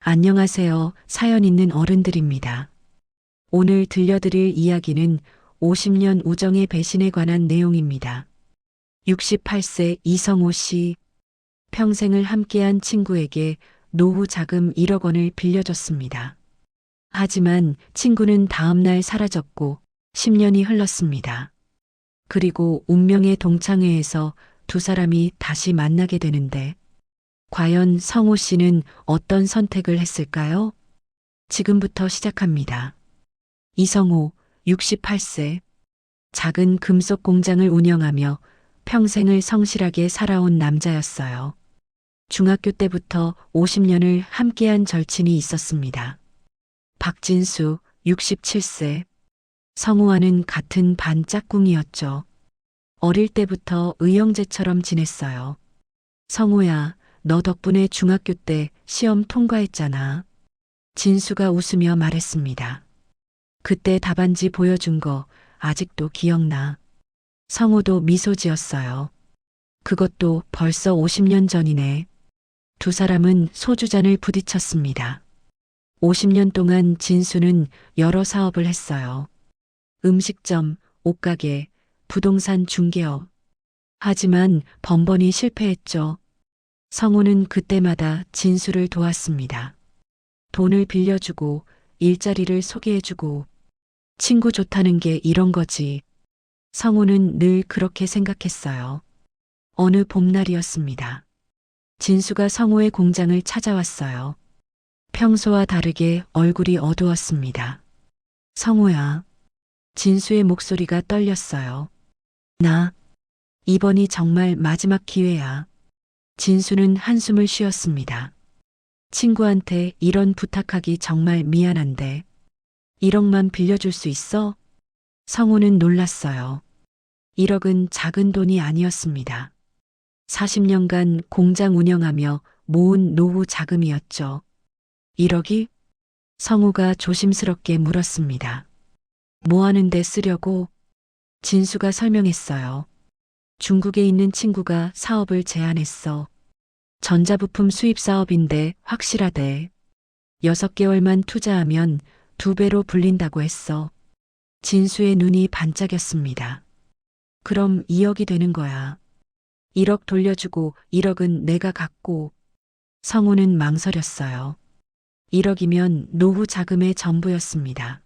안녕하세요. 사연 있는 어른들입니다. 오늘 들려드릴 이야기는 50년 우정의 배신에 관한 내용입니다. 68세 이성호 씨, 평생을 함께한 친구에게 노후 자금 1억 원을 빌려줬습니다. 하지만 친구는 다음날 사라졌고 10년이 흘렀습니다. 그리고 운명의 동창회에서 두 사람이 다시 만나게 되는데 과연 성호 씨는 어떤 선택을 했을까요? 지금부터 시작합니다. 이성호, 68세. 작은 금속 공장을 운영하며 평생을 성실하게 살아온 남자였어요. 중학교 때부터 50년을 함께한 절친이 있었습니다. 박진수, 67세. 성우와는 같은 반 짝꿍이었죠. 어릴 때부터 의형제처럼 지냈어요. 성우야, 너 덕분에 중학교 때 시험 통과했잖아. 진수가 웃으며 말했습니다. 그때 답안지 보여준 거 아직도 기억나. 성우도 미소 지었어요. 그것도 벌써 50년 전이네. 두 사람은 소주잔을 부딪혔습니다. 50년 동안 진수는 여러 사업을 했어요. 음식점, 옷가게, 부동산 중개업. 하지만 번번이 실패했죠. 성우는 그때마다 진수를 도왔습니다. 돈을 빌려주고 일자리를 소개해주고 친구 좋다는 게 이런 거지. 성우는 늘 그렇게 생각했어요. 어느 봄날이었습니다. 진수가 성우의 공장을 찾아왔어요. 평소와 다르게 얼굴이 어두웠습니다. 성우야. 진수의 목소리가 떨렸어요. 나, 이번이 정말 마지막 기회야. 진수는 한숨을 쉬었습니다. 친구한테 이런 부탁하기 정말 미안한데 1억만 빌려줄 수 있어? 성우는 놀랐어요. 1억은 작은 돈이 아니었습니다. 40년간 공장 운영하며 모은 노후 자금이었죠. 1억이? 성우가 조심스럽게 물었습니다. 뭐 하는데 쓰려고? 진수가 설명했어요. 중국에 있는 친구가 사업을 제안했어. 전자부품 수입 사업인데 확실하대. 6개월만 투자하면 2배로 불린다고 했어. 진수의 눈이 반짝였습니다. 그럼 2억이 되는 거야. 1억 돌려주고 1억은 내가 갖고. 성우는 망설였어요. 1억이면 노후 자금의 전부였습니다.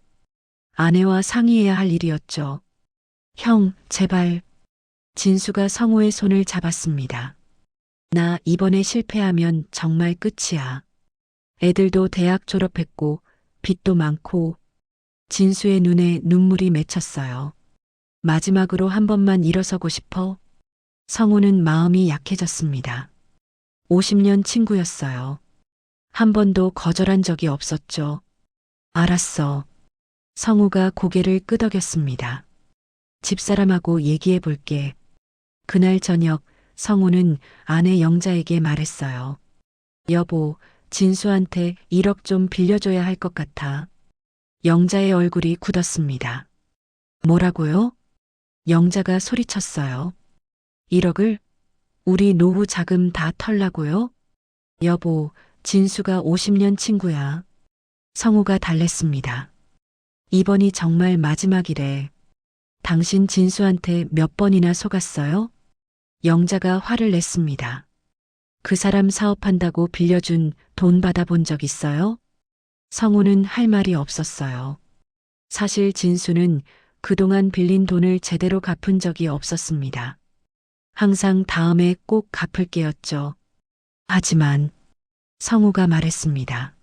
아내와 상의해야 할 일이었죠. 형, 제발. 진수가 성우의 손을 잡았습니다. 나 이번에 실패하면 정말 끝이야. 애들도 대학 졸업했고 빚도 많고. 진수의 눈에 눈물이 맺혔어요. 마지막으로 한 번만 일어서고 싶어. 성우는 마음이 약해졌습니다. 50년 친구였어요. 한 번도 거절한 적이 없었죠. 알았어. 성우가 고개를 끄덕였습니다. 집사람하고 얘기해 볼게. 그날 저녁 성우는 아내 영자에게 말했어요. 여보, 진수한테 1억 좀 빌려줘야 할 것 같아. 영자의 얼굴이 굳었습니다. 뭐라고요? 영자가 소리쳤어요. 1억을? 우리 노후 자금 다 털라고요? 여보, 진수가 50년 친구야. 성우가 달랬습니다. 이번이 정말 마지막이래. 당신 진수한테 몇 번이나 속았어요? 영자가 화를 냈습니다. 그 사람 사업한다고 빌려준 돈 받아본 적 있어요? 성우는 할 말이 없었어요. 사실 진수는 그동안 빌린 돈을 제대로 갚은 적이 없었습니다. 항상 다음에 꼭 갚을게였죠. 하지만 성우가 말했습니다.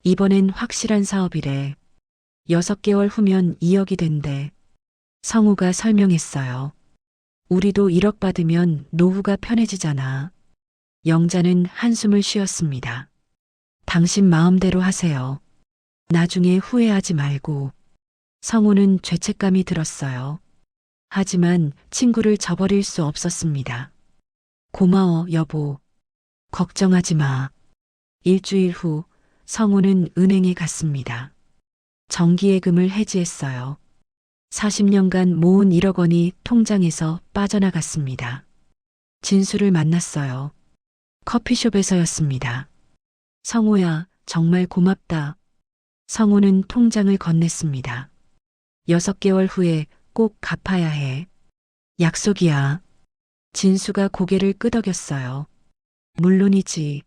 이번엔 확실한 사업이래. 6개월 후면 2억이 된대. 성우가 설명했어요. 우리도 1억 받으면 노후가 편해지잖아. 영자는 한숨을 쉬었습니다. 당신 마음대로 하세요. 나중에 후회하지 말고. 성우는 죄책감이 들었어요. 하지만 친구를 저버릴 수 없었습니다. 고마워, 여보. 걱정하지 마. 일주일 후 성우는 은행에 갔습니다. 정기예금을 해지했어요. 40년간 모은 1억 원이 통장에서 빠져나갔습니다. 진수를 만났어요. 커피숍에서였습니다. 성우야, 정말 고맙다. 성우는 통장을 건넸습니다. 6개월 후에 꼭 갚아야 해. 약속이야. 진수가 고개를 끄덕였어요. 물론이지.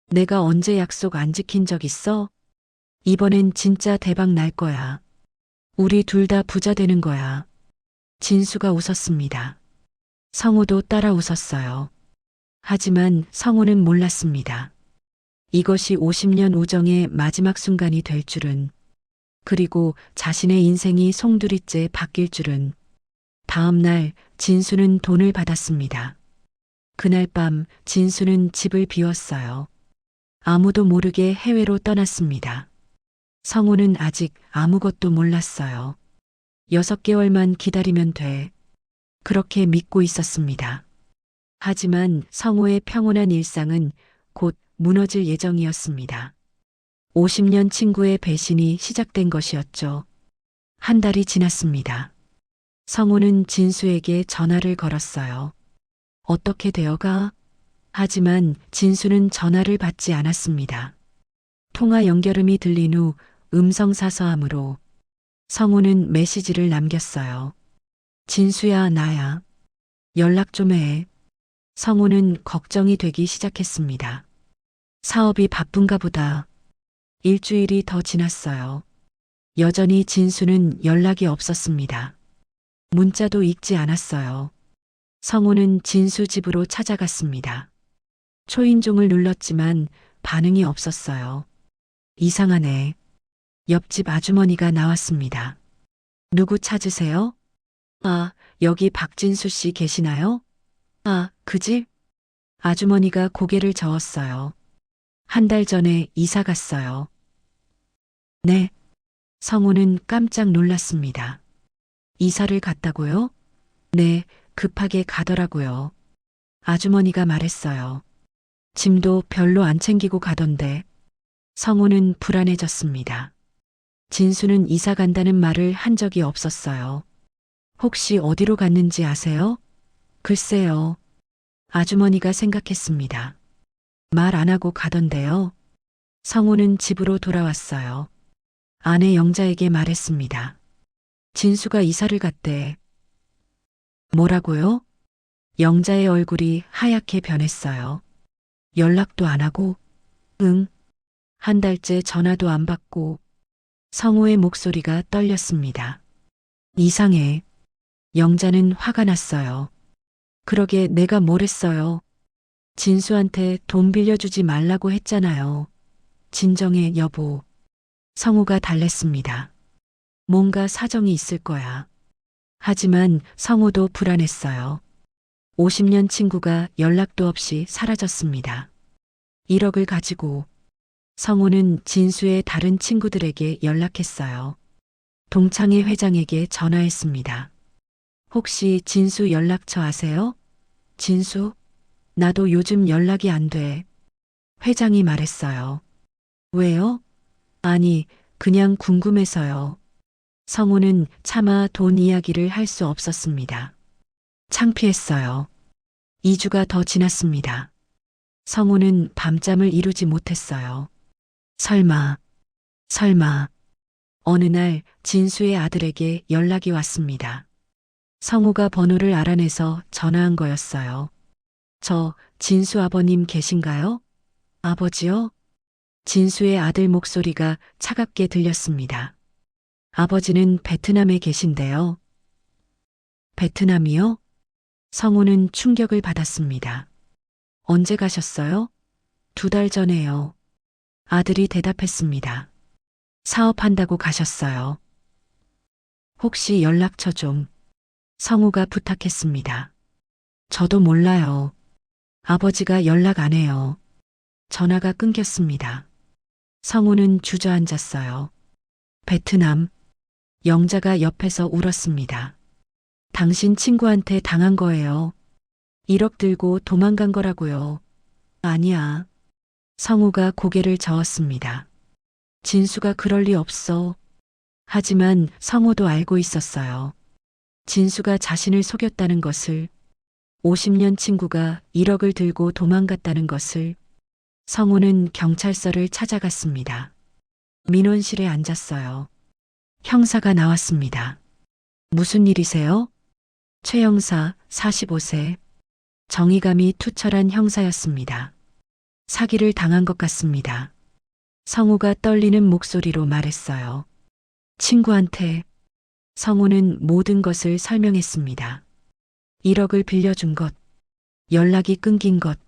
내가 언제 약속 안 지킨 적 있어? 이번엔 진짜 대박 날 거야. 우리 둘 다 부자 되는 거야. 진수가 웃었습니다. 성우도 따라 웃었어요. 하지만 성우는 몰랐습니다. 이것이 50년 우정의 마지막 순간이 될 줄은, 그리고 자신의 인생이 송두리째 바뀔 줄은. 다음 날 진수는 돈을 받았습니다. 그날 밤 진수는 집을 비웠어요. 아무도 모르게 해외로 떠났습니다. 성우는 아직 아무것도 몰랐어요. 6개월만 기다리면 돼. 그렇게 믿고 있었습니다. 하지만 성우의 평온한 일상은 곧 무너질 예정이었습니다. 50년 친구의 배신이 시작된 것이었죠. 한 달이 지났습니다. 성우는 진수에게 전화를 걸었어요. 어떻게 되어가? 하지만 진수는 전화를 받지 않았습니다. 통화 연결음이 들린 후 음성사서함으로 성우는 메시지를 남겼어요. 진수야, 나야. 연락 좀 해. 성우는 걱정이 되기 시작했습니다. 사업이 바쁜가 보다. 일주일이 더 지났어요. 여전히 진수는 연락이 없었습니다. 문자도 읽지 않았어요. 성우는 진수 집으로 찾아갔습니다. 초인종을 눌렀지만 반응이 없었어요. 이상하네. 옆집 아주머니가 나왔습니다. 누구 찾으세요? 아, 여기 박진수 씨 계시나요? 아, 그 집? 아주머니가 고개를 저었어요. 한 달 전에 이사 갔어요. 네. 성우는 깜짝 놀랐습니다. 이사를 갔다고요? 네, 급하게 가더라고요. 아주머니가 말했어요. 짐도 별로 안 챙기고 가던데. 성우는 불안해졌습니다. 진수는 이사 간다는 말을 한 적이 없었어요. 혹시 어디로 갔는지 아세요? 글쎄요. 아주머니가 생각했습니다. 말 안 하고 가던데요. 성우는 집으로 돌아왔어요. 아내 영자에게 말했습니다. 진수가 이사를 갔대. 뭐라고요? 영자의 얼굴이 하얗게 변했어요. 연락도 안 하고, 응. 한 달째 전화도 안 받고. 성우의 목소리가 떨렸습니다. 이상해. 영자는 화가 났어요. 그러게 내가 뭘 했어요. 진수한테 돈 빌려주지 말라고 했잖아요. 진정해, 여보. 성우가 달랬습니다. 뭔가 사정이 있을 거야. 하지만 성우도 불안했어요. 50년 친구가 연락도 없이 사라졌습니다. 1억을 가지고 성우는 진수의 다른 친구들에게 연락했어요. 동창회 회장에게 전화했습니다. 혹시 진수 연락처 아세요? 진수? 나도 요즘 연락이 안 돼. 회장이 말했어요. 왜요? 아니, 그냥 궁금해서요. 성우는 차마 돈 이야기를 할 수 없었습니다. 창피했어요. 2주가 더 지났습니다. 성우는 밤잠을 이루지 못했어요. 설마. 어느 날 진수의 아들에게 연락이 왔습니다. 성우가 번호를 알아내서 전화한 거였어요. 저 진수 아버님 계신가요? 아버지요? 진수의 아들 목소리가 차갑게 들렸습니다. 아버지는 베트남에 계신데요. 베트남이요? 성우는 충격을 받았습니다. 언제 가셨어요? 2달 전에요. 아들이 대답했습니다. 사업한다고 가셨어요. 혹시 연락처 좀. 성우가 부탁했습니다. 저도 몰라요. 아버지가 연락 안 해요. 전화가 끊겼습니다. 성우는 주저앉았어요. 베트남. 영자가 옆에서 울었습니다. 당신 친구한테 당한 거예요. 1억 들고 도망간 거라고요. 아니야. 성우가 고개를 저었습니다. 진수가 그럴 리 없어. 하지만 성우도 알고 있었어요. 진수가 자신을 속였다는 것을, 50년 친구가 1억을 들고 도망갔다는 것을. 성우는 경찰서를 찾아갔습니다. 민원실에 앉았어요. 형사가 나왔습니다. 무슨 일이세요? 최 형사, 45세. 정의감이 투철한 형사였습니다. 사기를 당한 것 같습니다. 성우가 떨리는 목소리로 말했어요. 친구한테. 성우는 모든 것을 설명했습니다. 1억을 빌려준 것, 연락이 끊긴 것,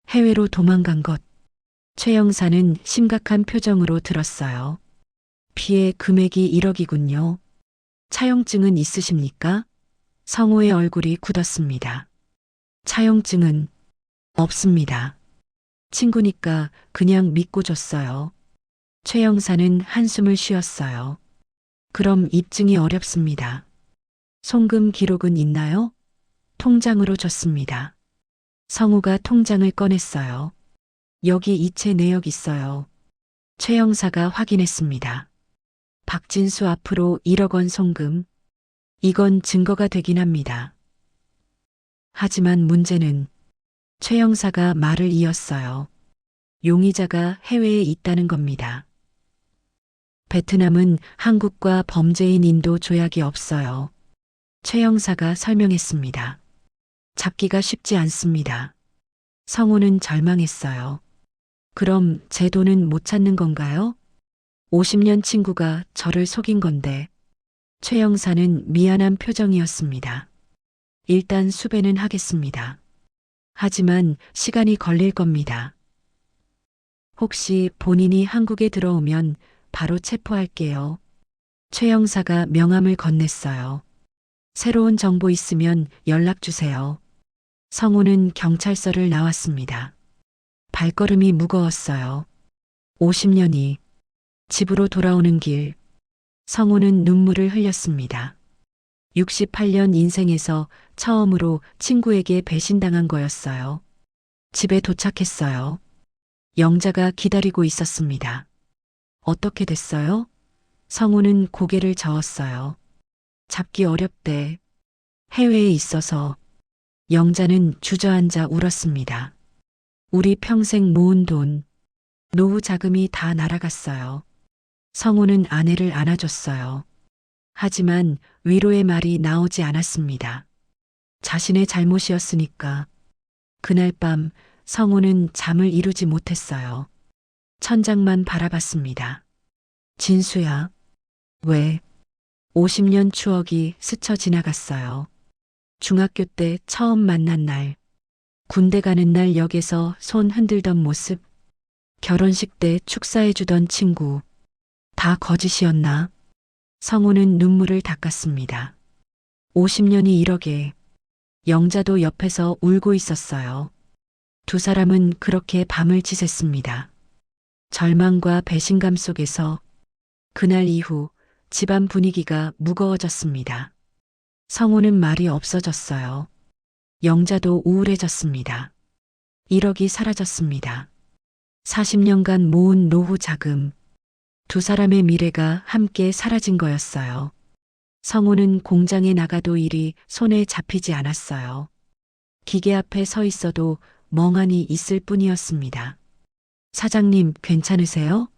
해외로 도망간 것. 최 형사는 심각한 표정으로 들었어요. 피해 금액이 1억이군요. 차용증은 있으십니까? 성우의 얼굴이 굳었습니다. 차용증은 없습니다. 친구니까 그냥 믿고 줬어요. 최 형사는 한숨을 쉬었어요. 그럼 입증이 어렵습니다. 송금 기록은 있나요? 통장으로 줬습니다. 성우가 통장을 꺼냈어요. 여기 이체 내역 있어요. 최 형사가 확인했습니다. 박진수 앞으로 1억 원 송금. 이건 증거가 되긴 합니다. 하지만 문제는 최 형사가 말을 이었어요. 용의자가 해외에 있다는 겁니다. 베트남은 한국과 범죄인 인도 조약이 없어요. 최 형사가 설명했습니다. 잡기가 쉽지 않습니다. 성우는 절망했어요. 그럼 제 돈은 못 찾는 건가요? 50년 친구가 저를 속인 건데. 최 형사는 미안한 표정이었습니다. 일단 수배는 하겠습니다. 하지만 시간이 걸릴 겁니다. 혹시 본인이 한국에 들어오면 바로 체포할게요. 최 형사가 명함을 건넸어요. 새로운 정보 있으면 연락 주세요. 성우는 경찰서를 나왔습니다. 발걸음이 무거웠어요. 50년이 집으로 돌아오는 길. 성우는 눈물을 흘렸습니다. 68년 인생에서 처음으로 친구에게 배신당한 거였어요. 집에 도착했어요. 영자가 기다리고 있었습니다. 어떻게 됐어요? 성우는 고개를 저었어요. 잡기 어렵대. 해외에 있어서. 영자는 주저앉아 울었습니다. 우리 평생 모은 돈, 노후 자금이 다 날아갔어요. 성우는 아내를 안아줬어요. 하지만 위로의 말이 나오지 않았습니다. 자신의 잘못이었으니까. 그날 밤 성우는 잠을 이루지 못했어요. 천장만 바라봤습니다. 진수야. 왜? 50년 추억이 스쳐 지나갔어요. 중학교 때 처음 만난 날, 군대 가는 날 역에서 손 흔들던 모습, 결혼식 때 축사해주던 친구, 다 거짓이었나? 성우는 눈물을 닦았습니다. 50년이 이러게. 영자도 옆에서 울고 있었어요. 두 사람은 그렇게 밤을 지샜습니다. 절망과 배신감 속에서. 그날 이후 집안 분위기가 무거워졌습니다. 성우는 말이 없어졌어요. 영자도 우울해졌습니다. 1억이 사라졌습니다. 40년간 모은 노후 자금. 두 사람의 미래가 함께 사라진 거였어요. 성우는 공장에 나가도 일이 손에 잡히지 않았어요. 기계 앞에 서 있어도 멍하니 있을 뿐이었습니다. 사장님, 괜찮으세요?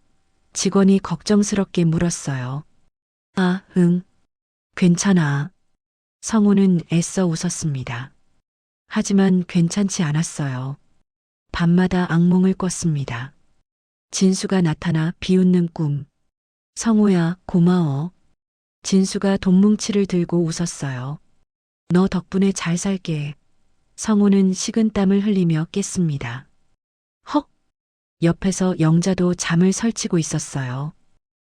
직원이 걱정스럽게 물었어요. 아, 응. 괜찮아. 성우는 애써 웃었습니다. 하지만 괜찮지 않았어요. 밤마다 악몽을 꿨습니다. 진수가 나타나 비웃는 꿈. 성우야, 고마워. 진수가 돈뭉치를 들고 웃었어요. 너 덕분에 잘 살게. 성우는 식은땀을 흘리며 깼습니다. 헉! 옆에서 영자도 잠을 설치고 있었어요.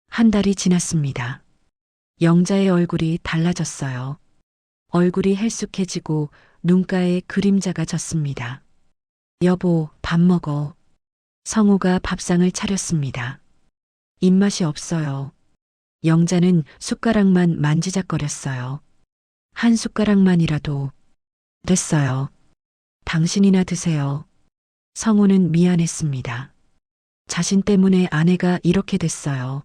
한 달이 지났습니다. 영자의 얼굴이 달라졌어요. 얼굴이 헬쑥해지고 눈가에 그림자가 졌습니다. 여보, 밥 먹어. 성우가 밥상을 차렸습니다. 입맛이 없어요. 영자는 숟가락만 만지작거렸어요. 한 숟가락만이라도. 됐어요. 당신이나 드세요. 성우는 미안했습니다. 자신 때문에 아내가 이렇게 됐어요.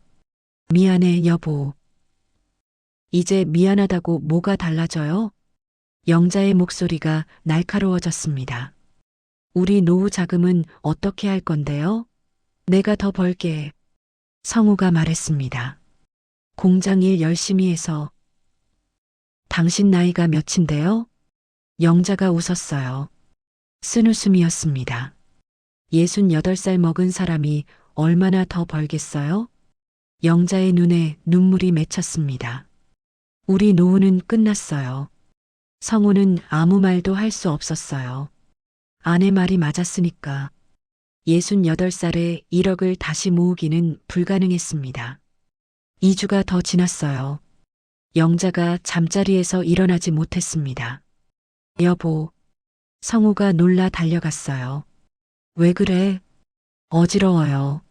미안해, 여보. 이제 미안하다고 뭐가 달라져요? 영자의 목소리가 날카로워졌습니다. 우리 노후 자금은 어떻게 할 건데요? 내가 더 벌게. 성우가 말했습니다. 공장 일 열심히 해서. 당신 나이가 몇인데요? 영자가 웃었어요. 쓴웃음이었습니다. 68살 먹은 사람이 얼마나 더 벌겠어요? 영자의 눈에 눈물이 맺혔습니다. 우리 노후는 끝났어요. 성우는 아무 말도 할 수 없었어요. 아내 말이 맞았으니까. 68살에 1억을 다시 모으기는 불가능했습니다. 2주가 더 지났어요. 영자가 잠자리에서 일어나지 못했습니다. 여보. 성우가 놀라 달려갔어요. 왜 그래? 어지러워요.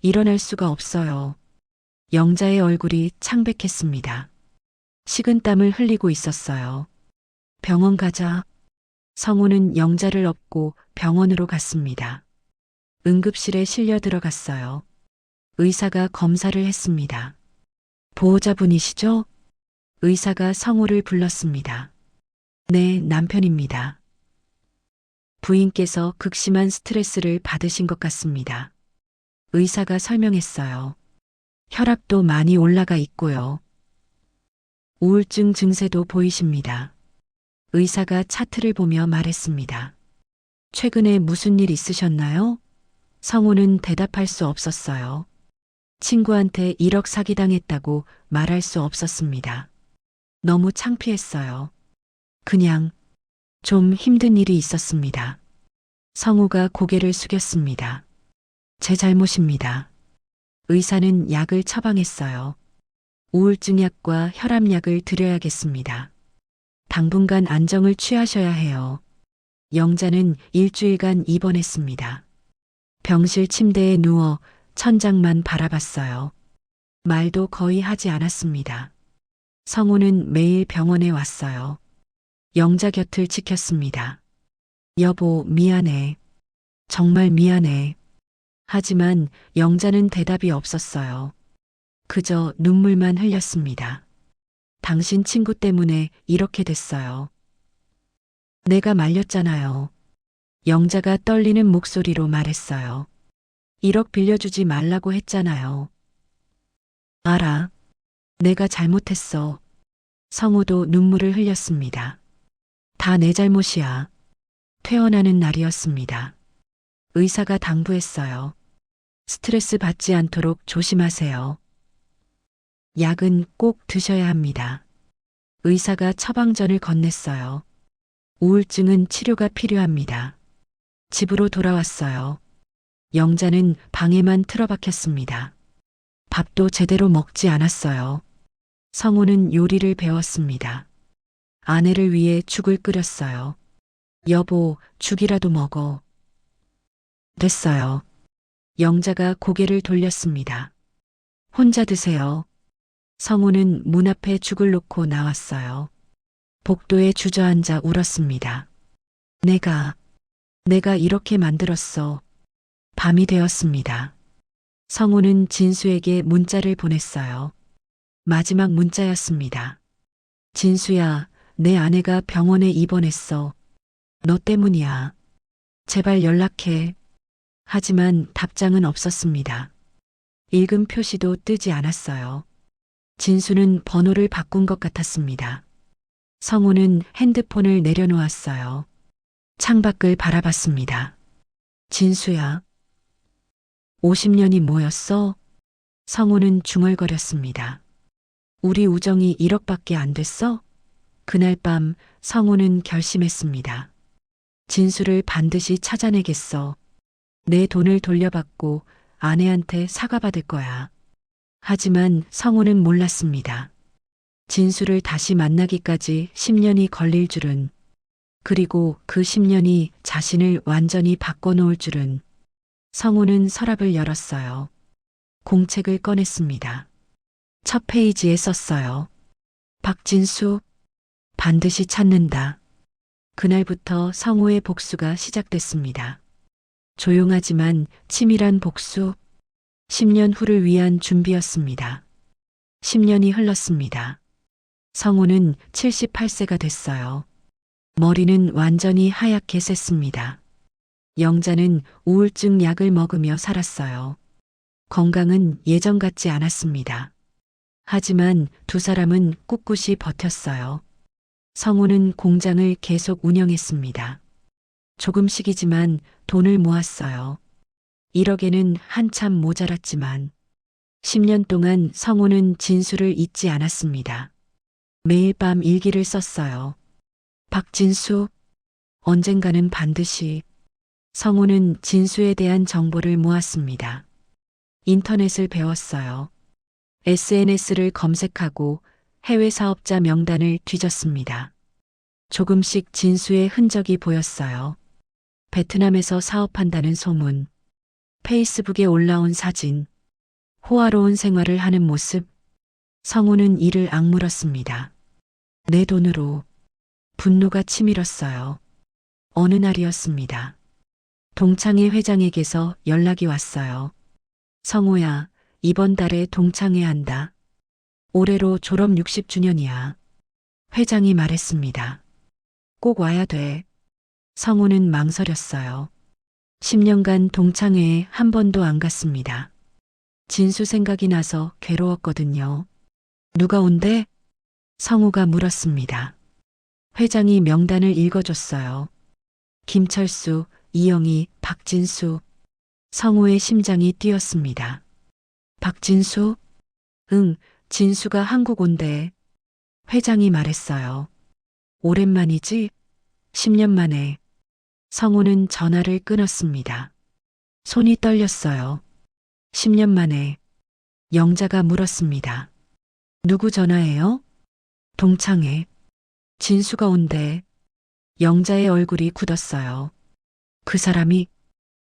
일어날 수가 없어요. 영자의 얼굴이 창백했습니다. 식은땀을 흘리고 있었어요. 병원 가자. 성우는 영자를 업고 병원으로 갔습니다. 응급실에 실려 들어갔어요. 의사가 검사를 했습니다. 보호자분이시죠? 의사가 성우를 불렀습니다. 네, 남편입니다. 부인께서 극심한 스트레스를 받으신 것 같습니다. 의사가 설명했어요. 혈압도 많이 올라가 있고요. 우울증 증세도 보이십니다. 의사가 차트를 보며 말했습니다. 최근에 무슨 일 있으셨나요? 성우는 대답할 수 없었어요. 친구한테 1억 사기당했다고 말할 수 없었습니다. 너무 창피했어요. 그냥 좀 힘든 일이 있었습니다. 성우가 고개를 숙였습니다. 제 잘못입니다. 의사는 약을 처방했어요. 우울증 약과 혈압약을 드려야겠습니다. 당분간 안정을 취하셔야 해요. 영자는 일주일간 입원했습니다. 병실 침대에 누워 천장만 바라봤어요. 말도 거의 하지 않았습니다. 성우는 매일 병원에 왔어요. 영자 곁을 지켰습니다. 여보, 미안해. 정말 미안해. 하지만 영자는 대답이 없었어요. 그저 눈물만 흘렸습니다. 당신 친구 때문에 이렇게 됐어요. 내가 말렸잖아요. 영자가 떨리는 목소리로 말했어요. 1억 빌려주지 말라고 했잖아요. 알아. 내가 잘못했어. 성우도 눈물을 흘렸습니다. 다 내 잘못이야. 퇴원하는 날이었습니다. 의사가 당부했어요. 스트레스 받지 않도록 조심하세요. 약은 꼭 드셔야 합니다. 의사가 처방전을 건넸어요. 우울증은 치료가 필요합니다. 집으로 돌아왔어요. 영자는 방에만 틀어박혔습니다. 밥도 제대로 먹지 않았어요. 성우는 요리를 배웠습니다. 아내를 위해 죽을 끓였어요. 여보, 죽이라도 먹어. 됐어요. 영자가 고개를 돌렸습니다. 혼자 드세요. 성우는 문 앞에 죽을 놓고 나왔어요. 복도에 주저앉아 울었습니다. 내가 이렇게 만들었어. 밤이 되었습니다. 성우는 진수에게 문자를 보냈어요. 마지막 문자였습니다. 진수야, 내 아내가 병원에 입원했어. 너 때문이야. 제발 연락해. 하지만 답장은 없었습니다. 읽음 표시도 뜨지 않았어요. 진수는 번호를 바꾼 것 같았습니다. 성우는 핸드폰을 내려놓았어요. 창밖을 바라봤습니다. 진수야. 50년이 뭐였어? 성우는 중얼거렸습니다. 우리 우정이 1억밖에 안 됐어? 그날 밤 성우는 결심했습니다. 진수를 반드시 찾아내겠어. 내 돈을 돌려받고 아내한테 사과받을 거야. 하지만 성우는 몰랐습니다. 진수를 다시 만나기까지 10년이 걸릴 줄은, 그리고 그 10년이 자신을 완전히 바꿔놓을 줄은. 성우는 서랍을 열었어요. 공책을 꺼냈습니다. 첫 페이지에 썼어요. 박진수, 반드시 찾는다. 그날부터 성우의 복수가 시작됐습니다. 조용하지만 치밀한 복수, 10년 후를 위한 준비였습니다. 10년이 흘렀습니다. 성우는 78세가 됐어요. 머리는 완전히 하얗게 샜습니다. 영자는 우울증 약을 먹으며 살았어요. 건강은 예전 같지 않았습니다. 하지만 두 사람은 꿋꿋이 버텼어요. 성우는 공장을 계속 운영했습니다. 조금씩이지만 돈을 모았어요. 1억에는 한참 모자랐지만 10년 동안 성우는 진수를 잊지 않았습니다. 매일 밤 일기를 썼어요. 박진수, 언젠가는 반드시. 성우는 진수에 대한 정보를 모았습니다. 인터넷을 배웠어요. SNS를 검색하고 해외 사업자 명단을 뒤졌습니다. 조금씩 진수의 흔적이 보였어요. 베트남에서 사업한다는 소문, 페이스북에 올라온 사진, 호화로운 생활을 하는 모습. 성우는 이를 악물었습니다. 내 돈으로. 분노가 치밀었어요. 어느 날이었습니다. 동창회 회장에게서 연락이 왔어요. 성우야, 이번 달에 동창회 한다. 올해로 졸업 60주년이야. 회장이 말했습니다. 꼭 와야 돼. 성우는 망설였어요. 10년간 동창회에 한 번도 안 갔습니다. 진수 생각이 나서 괴로웠거든요. 누가 온대? 성우가 물었습니다. 회장이 명단을 읽어줬어요. 김철수, 이영희, 박진수. 성우의 심장이 뛰었습니다. 박진수? 응, 진수가 한국 온대. 회장이 말했어요. 오랜만이지? 10년 만에. 성우는 전화를 끊었습니다. 손이 떨렸어요. 10년 만에. 영자가 물었습니다. 누구 전화예요? 동창회. 진수가 온대. 영자의 얼굴이 굳었어요. 그 사람이?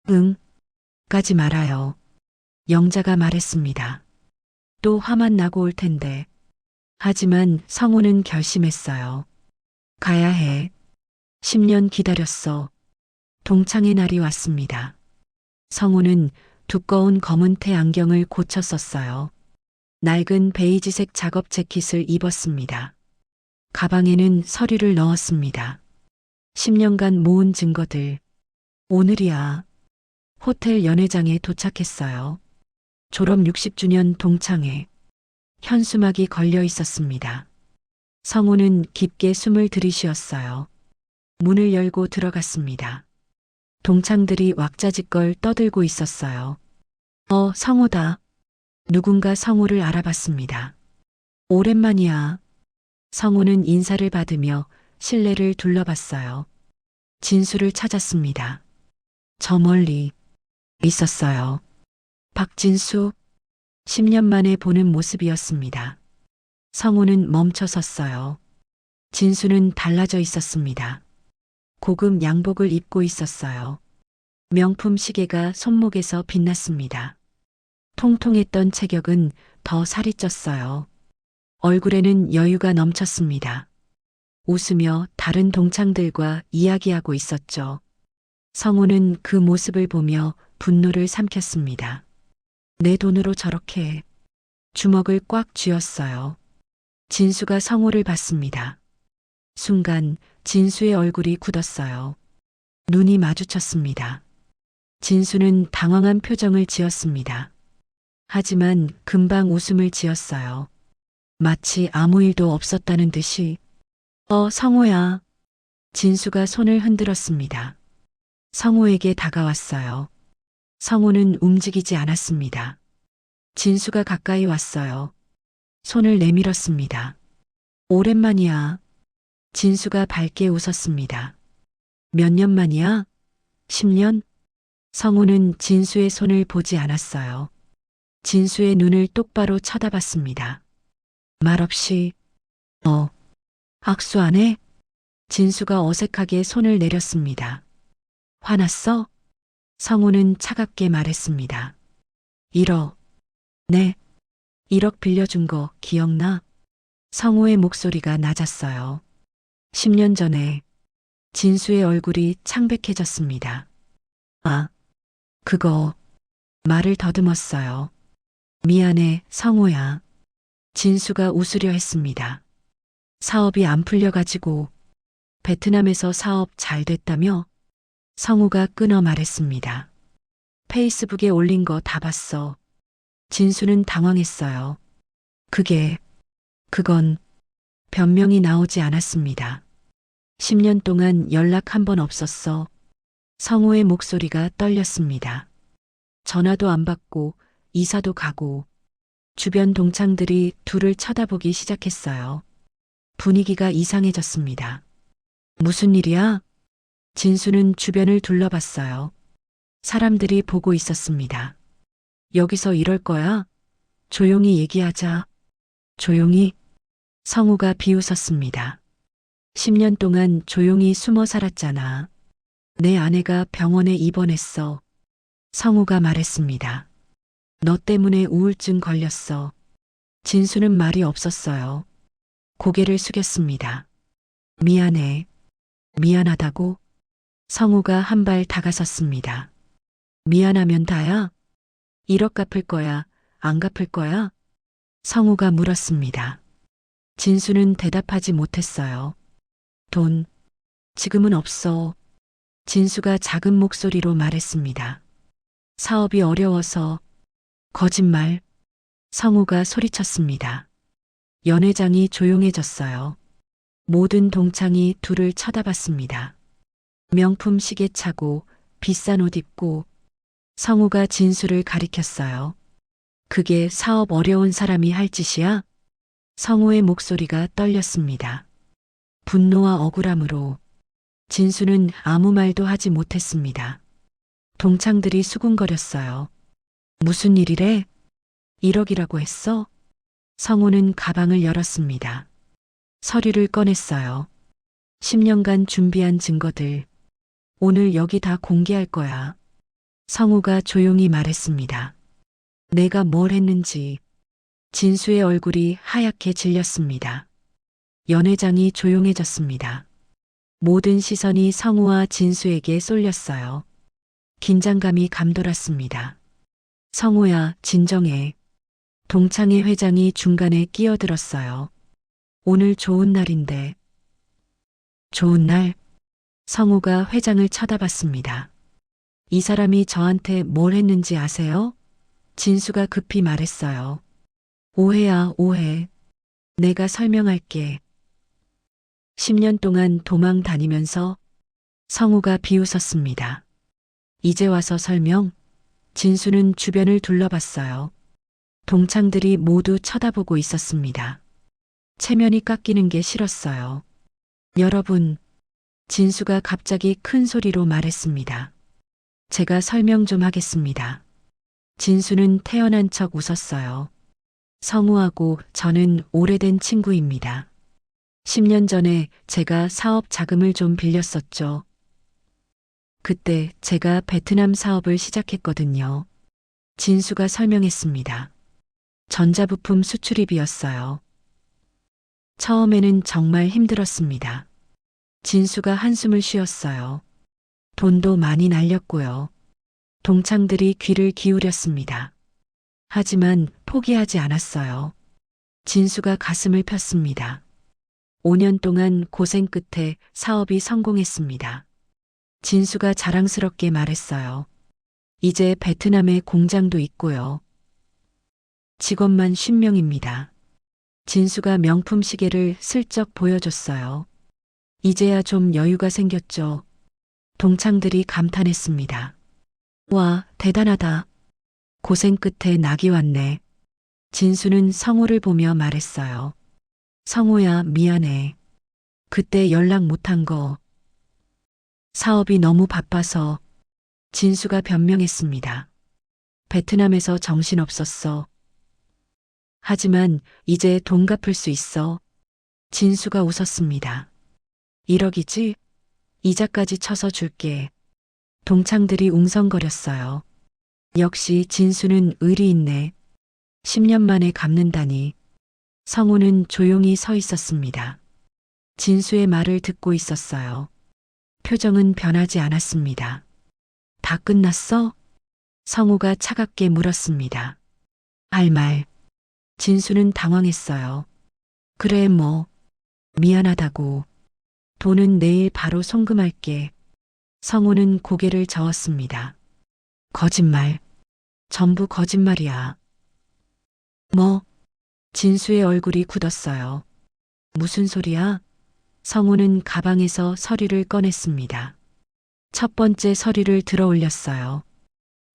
응. 까지 말아요. 영자가 말했습니다. 또 화만 나고 올 텐데. 하지만 성우는 결심했어요. 가야 해. 10년 기다렸어. 동창의 날이 왔습니다. 성우는 두꺼운 검은테 안경을 고쳐 썼어요. 낡은 베이지색 작업 재킷을 입었습니다. 가방에는 서류를 넣었습니다. 10년간 모은 증거들. 오늘이야. 호텔 연회장에 도착했어요. 졸업 60주년 동창회. 현수막이 걸려 있었습니다. 성우는 깊게 숨을 들이쉬었어요. 문을 열고 들어갔습니다. 동창들이 왁자지껄 떠들고 있었어요. 성우다. 누군가 성우를 알아봤습니다. 오랜만이야. 성우는 인사를 받으며 실내를 둘러봤어요. 진수를 찾았습니다. 저 멀리 있었어요. 박진수. 10년 만에 보는 모습이었습니다. 성우는 멈춰 섰어요. 진수는 달라져 있었습니다. 고급 양복을 입고 있었어요. 명품 시계가 손목에서 빛났습니다. 통통했던 체격은 더 살이 쪘어요. 얼굴에는 여유가 넘쳤습니다. 웃으며 다른 동창들과 이야기하고 있었죠. 성우는 그 모습을 보며 분노를 삼켰습니다. 내 돈으로 저렇게. 주먹을 꽉 쥐었어요. 진수가 성우를 봤습니다. 순간 진수의 얼굴이 굳었어요. 눈이 마주쳤습니다. 진수는 당황한 표정을 지었습니다. 하지만 금방 웃음을 지었어요. 마치 아무 일도 없었다는 듯이. 성우야. 진수가 손을 흔들었습니다. 성우에게 다가왔어요. 성우는 움직이지 않았습니다. 진수가 가까이 왔어요. 손을 내밀었습니다. 오랜만이야. 진수가 밝게 웃었습니다. 몇 년 만이야? 10년? 성우는 진수의 손을 보지 않았어요. 진수의 눈을 똑바로 쳐다봤습니다. 말없이, 악수 안 해? 진수가 어색하게 손을 내렸습니다. 화났어? 성우는 차갑게 말했습니다. 1억. 네. 1억 빌려준 거 기억나? 성우의 목소리가 낮았어요. 10년 전에. 진수의 얼굴이 창백해졌습니다. 그거. 말을 더듬었어요. 미안해, 성우야. 진수가 웃으려 했습니다. 사업이 안 풀려가지고. 베트남에서 사업 잘 됐다며? 성우가 끊어 말했습니다. 페이스북에 올린 거 다 봤어. 진수는 당황했어요. 그건 변명이 나오지 않았습니다. 10년 동안 연락 한 번 없었어. 성우의 목소리가 떨렸습니다. 전화도 안 받고 이사도 가고 주변 동창들이 둘을 쳐다보기 시작했어요. 분위기가 이상해졌습니다. 무슨 일이야? 진수는 주변을 둘러봤어요. 사람들이 보고 있었습니다. 여기서 이럴 거야? 조용히 얘기하자. 조용히? 성우가 비웃었습니다. 10년 동안 조용히 숨어 살았잖아. 내 아내가 병원에 입원했어. 성우가 말했습니다. 너 때문에 우울증 걸렸어. 진수는 말이 없었어요. 고개를 숙였습니다. 미안해. 미안하다고? 성우가 한 발 다가섰습니다. 미안하면 다야? 1억 갚을 거야? 안 갚을 거야? 성우가 물었습니다. 진수는 대답하지 못했어요. 돈, 지금은 없어. 진수가 작은 목소리로 말했습니다. 사업이 어려워서. 거짓말. 성우가 소리쳤습니다. 연회장이 조용해졌어요. 모든 동창이 둘을 쳐다봤습니다. 명품 시계 차고 비싼 옷 입고. 성우가 진수를 가리켰어요. 그게 사업 어려운 사람이 할 짓이야? 성우의 목소리가 떨렸습니다. 분노와 억울함으로. 진수는 아무 말도 하지 못했습니다. 동창들이 수군거렸어요. 무슨 일이래? 1억이라고 했어? 성우는 가방을 열었습니다. 서류를 꺼냈어요. 10년간 준비한 증거들. 오늘 여기 다 공개할 거야. 성우가 조용히 말했습니다. 내가 뭘 했는지. 진수의 얼굴이 하얗게 질렸습니다. 연회장이 조용해졌습니다. 모든 시선이 성우와 진수에게 쏠렸어요. 긴장감이 감돌았습니다. 성우야, 진정해. 동창회 회장이 중간에 끼어들었어요. 오늘 좋은 날인데. 좋은 날? 성우가 회장을 쳐다봤습니다. 이 사람이 저한테 뭘 했는지 아세요? 진수가 급히 말했어요. 오해야, 오해. 내가 설명할게. 10년 동안 도망 다니면서. 성우가 비웃었습니다. 이제 와서 설명? 진수는 주변을 둘러봤어요. 동창들이 모두 쳐다보고 있었습니다. 체면이 깎이는 게 싫었어요. 여러분, 진수가 갑자기 큰 소리로 말했습니다. 제가 설명 좀 하겠습니다. 진수는 태연한 척 웃었어요. 성우하고 저는 오래된 친구입니다. 10년 전에 제가 사업 자금을 좀 빌렸었죠. 그때 제가 베트남 사업을 시작했거든요. 진수가 설명했습니다. 전자부품 수출입이었어요. 처음에는 정말 힘들었습니다. 진수가 한숨을 쉬었어요. 돈도 많이 날렸고요. 동창들이 귀를 기울였습니다. 하지만 포기하지 않았어요. 진수가 가슴을 폈습니다. 5년 동안 고생 끝에 사업이 성공했습니다. 진수가 자랑스럽게 말했어요. 이제 베트남에 공장도 있고요. 직원만 50명입니다. 진수가 명품 시계를 슬쩍 보여줬어요. 이제야 좀 여유가 생겼죠. 동창들이 감탄했습니다. 와, 대단하다. 고생 끝에 낙이 왔네. 진수는 성우를 보며 말했어요. 성우야, 미안해. 그때 연락 못한 거. 사업이 너무 바빠서. 진수가 변명했습니다. 베트남에서 정신없었어. 하지만 이제 돈 갚을 수 있어. 진수가 웃었습니다. 1억이지? 이자까지 쳐서 줄게. 동창들이 웅성거렸어요. 역시 진수는 의리 있네. 10년 만에 갚는다니. 성우는 조용히 서 있었습니다. 진수의 말을 듣고 있었어요. 표정은 변하지 않았습니다. 다 끝났어? 성우가 차갑게 물었습니다. 할 말. 진수는 당황했어요. 그래 뭐. 미안하다고. 돈은 내일 바로 송금할게. 성우는 고개를 저었습니다. 거짓말. 전부 거짓말이야. 뭐? 진수의 얼굴이 굳었어요. 무슨 소리야? 성우는 가방에서 서류를 꺼냈습니다. 첫 번째 서류를 들어 올렸어요.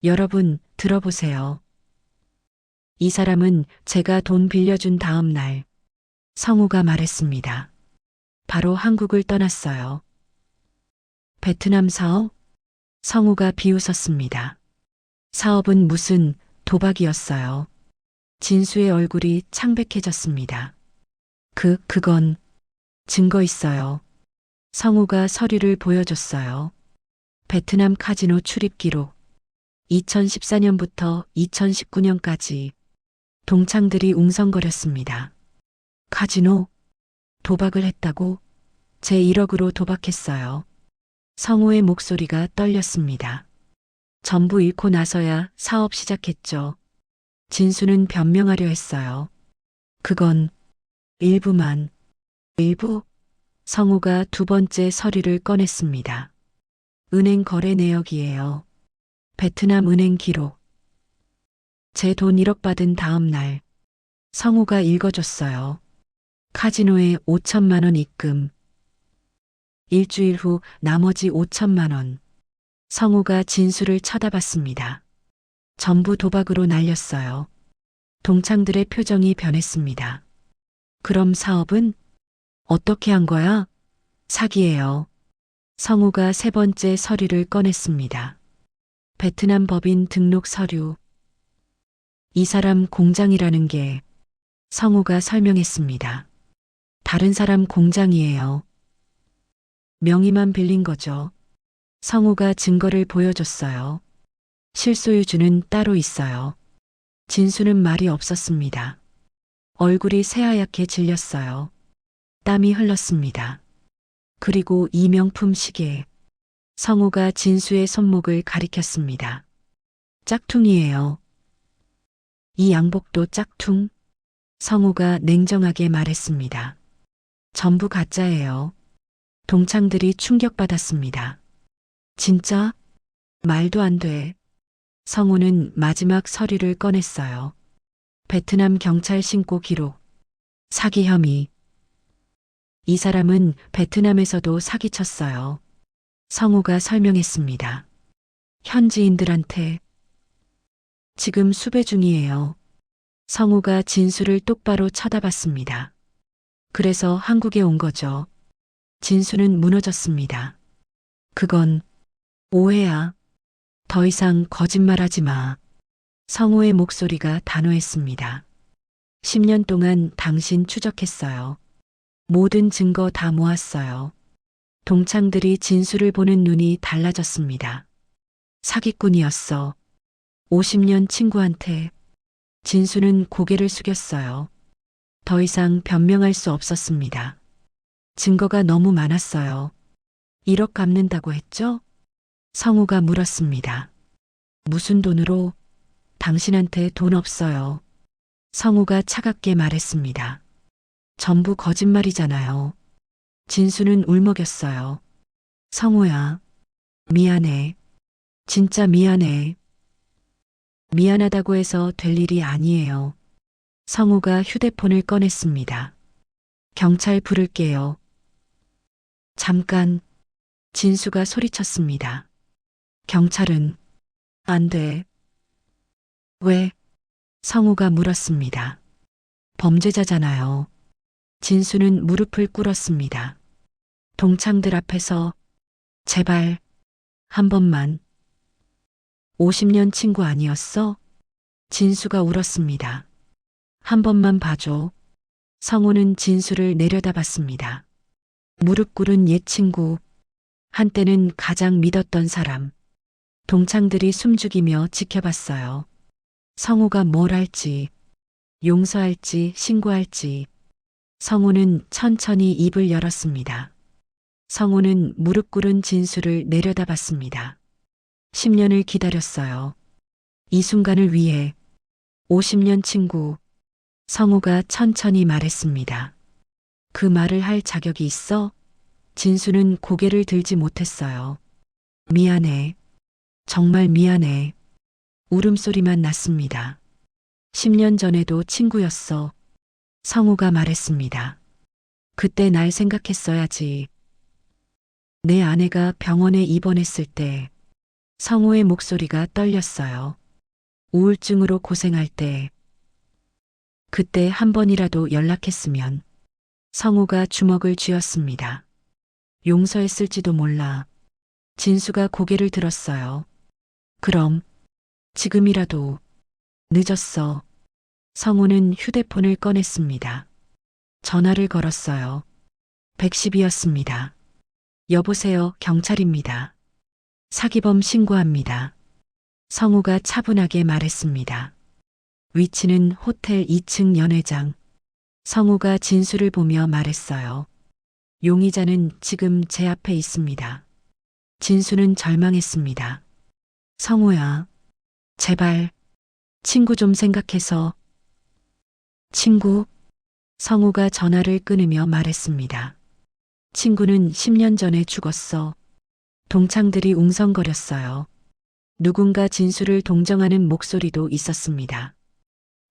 여러분, 들어보세요. 이 사람은 제가 돈 빌려준 다음 날, 성우가 말했습니다. 바로 한국을 떠났어요. 베트남 사업? 성우가 비웃었습니다. 사업은 무슨 도박이었어요. 진수의 얼굴이 창백해졌습니다. 그건 증거 있어요. 성우가 서류를 보여줬어요. 베트남 카지노 출입 기록. 2014년부터 2019년까지 동창들이 웅성거렸습니다. 카지노? 도박을 했다고? 제 1억으로 도박했어요. 성우의 목소리가 떨렸습니다. 전부 잃고 나서야 사업 시작했죠. 진수는 변명하려 했어요. 그건 일부만. 일부? 성우가 두 번째 서류를 꺼냈습니다. 은행 거래 내역이에요. 베트남 은행 기록. 제 돈 1억 받은 다음 날 성우가 읽어줬어요. 카지노에 5천만 원 입금. 일주일 후 나머지 5천만 원. 성우가 진수를 쳐다봤습니다. 전부 도박으로 날렸어요. 동창들의 표정이 변했습니다. 그럼 사업은? 어떻게 한 거야? 사기예요. 성우가 세 번째 서류를 꺼냈습니다. 베트남 법인 등록 서류. 이 사람 공장이라는 게 성우가 설명했습니다. 다른 사람 공장이에요. 명의만 빌린 거죠. 성우가 증거를 보여줬어요. 실소유주는 따로 있어요. 진수는 말이 없었습니다. 얼굴이 새하얗게 질렸어요. 땀이 흘렀습니다. 그리고 이 명품 시계. 성우가 진수의 손목을 가리켰습니다. 짝퉁이에요. 이 양복도 짝퉁? 성우가 냉정하게 말했습니다. 전부 가짜예요. 동창들이 충격받았습니다. 진짜? 말도 안 돼. 성우는 마지막 서류를 꺼냈어요. 베트남 경찰 신고 기록. 사기 혐의. 이 사람은 베트남에서도 사기쳤어요. 성우가 설명했습니다. 현지인들한테. 지금 수배 중이에요. 성우가 진수를 똑바로 쳐다봤습니다. 그래서 한국에 온 거죠. 진수는 무너졌습니다. 그건 오해야. 더 이상 거짓말하지 마. 성우의 목소리가 단호했습니다. 10년 동안 당신 추적했어요. 모든 증거 다 모았어요. 동창들이 진수를 보는 눈이 달라졌습니다. 사기꾼이었어. 50년 친구한테. 진수는 고개를 숙였어요. 더 이상 변명할 수 없었습니다. 증거가 너무 많았어요. 1억 갚는다고 했죠? 성우가 물었습니다. 무슨 돈으로? 당신한테 돈 없어요. 성우가 차갑게 말했습니다. 전부 거짓말이잖아요. 진수는 울먹였어요. 성우야, 미안해. 진짜 미안해. 미안하다고 해서 될 일이 아니에요. 성우가 휴대폰을 꺼냈습니다. 경찰 부를게요. 잠깐. 진수가 소리쳤습니다. 경찰은 안 돼. 왜? 성우가 물었습니다. 범죄자잖아요. 진수는 무릎을 꿇었습니다. 동창들 앞에서 제발 한 번만. 50년 친구 아니었어? 진수가 울었습니다. 한 번만 봐줘. 성우는 진수를 내려다봤습니다. 무릎 꿇은 옛 친구. 한때는 가장 믿었던 사람. 동창들이 숨죽이며 지켜봤어요. 성우가 뭘 할지, 용서할지 신고할지. 성우는 천천히 입을 열었습니다. 성우는 무릎 꿇은 진수를 내려다봤습니다. 10년을 기다렸어요. 이 순간을 위해 50년 친구. 성우가 천천히 말했습니다. 그 말을 할 자격이 있어? 진수는 고개를 들지 못했어요. 미안해. 정말 미안해. 울음소리만 났습니다. 10년 전에도 친구였어. 성우가 말했습니다. 그때 날 생각했어야지. 내 아내가 병원에 입원했을 때 성우의 목소리가 떨렸어요. 우울증으로 고생할 때 그때 한 번이라도 연락했으면. 성우가 주먹을 쥐었습니다. 용서했을지도 몰라. 진수가 고개를 들었어요. 그럼 지금이라도. 늦었어. 성우는 휴대폰을 꺼냈습니다. 전화를 걸었어요. 110이었습니다. 여보세요, 경찰입니다. 사기범 신고합니다. 성우가 차분하게 말했습니다. 위치는 호텔 2층 연회장. 성우가 진수를 보며 말했어요. 용의자는 지금 제 앞에 있습니다. 진수는 절망했습니다. 성우야, 제발, 친구 좀 생각해서. 친구? 성우가 전화를 끊으며 말했습니다. 친구는 10년 전에 죽었어. 동창들이 웅성거렸어요. 누군가 진수를 동정하는 목소리도 있었습니다.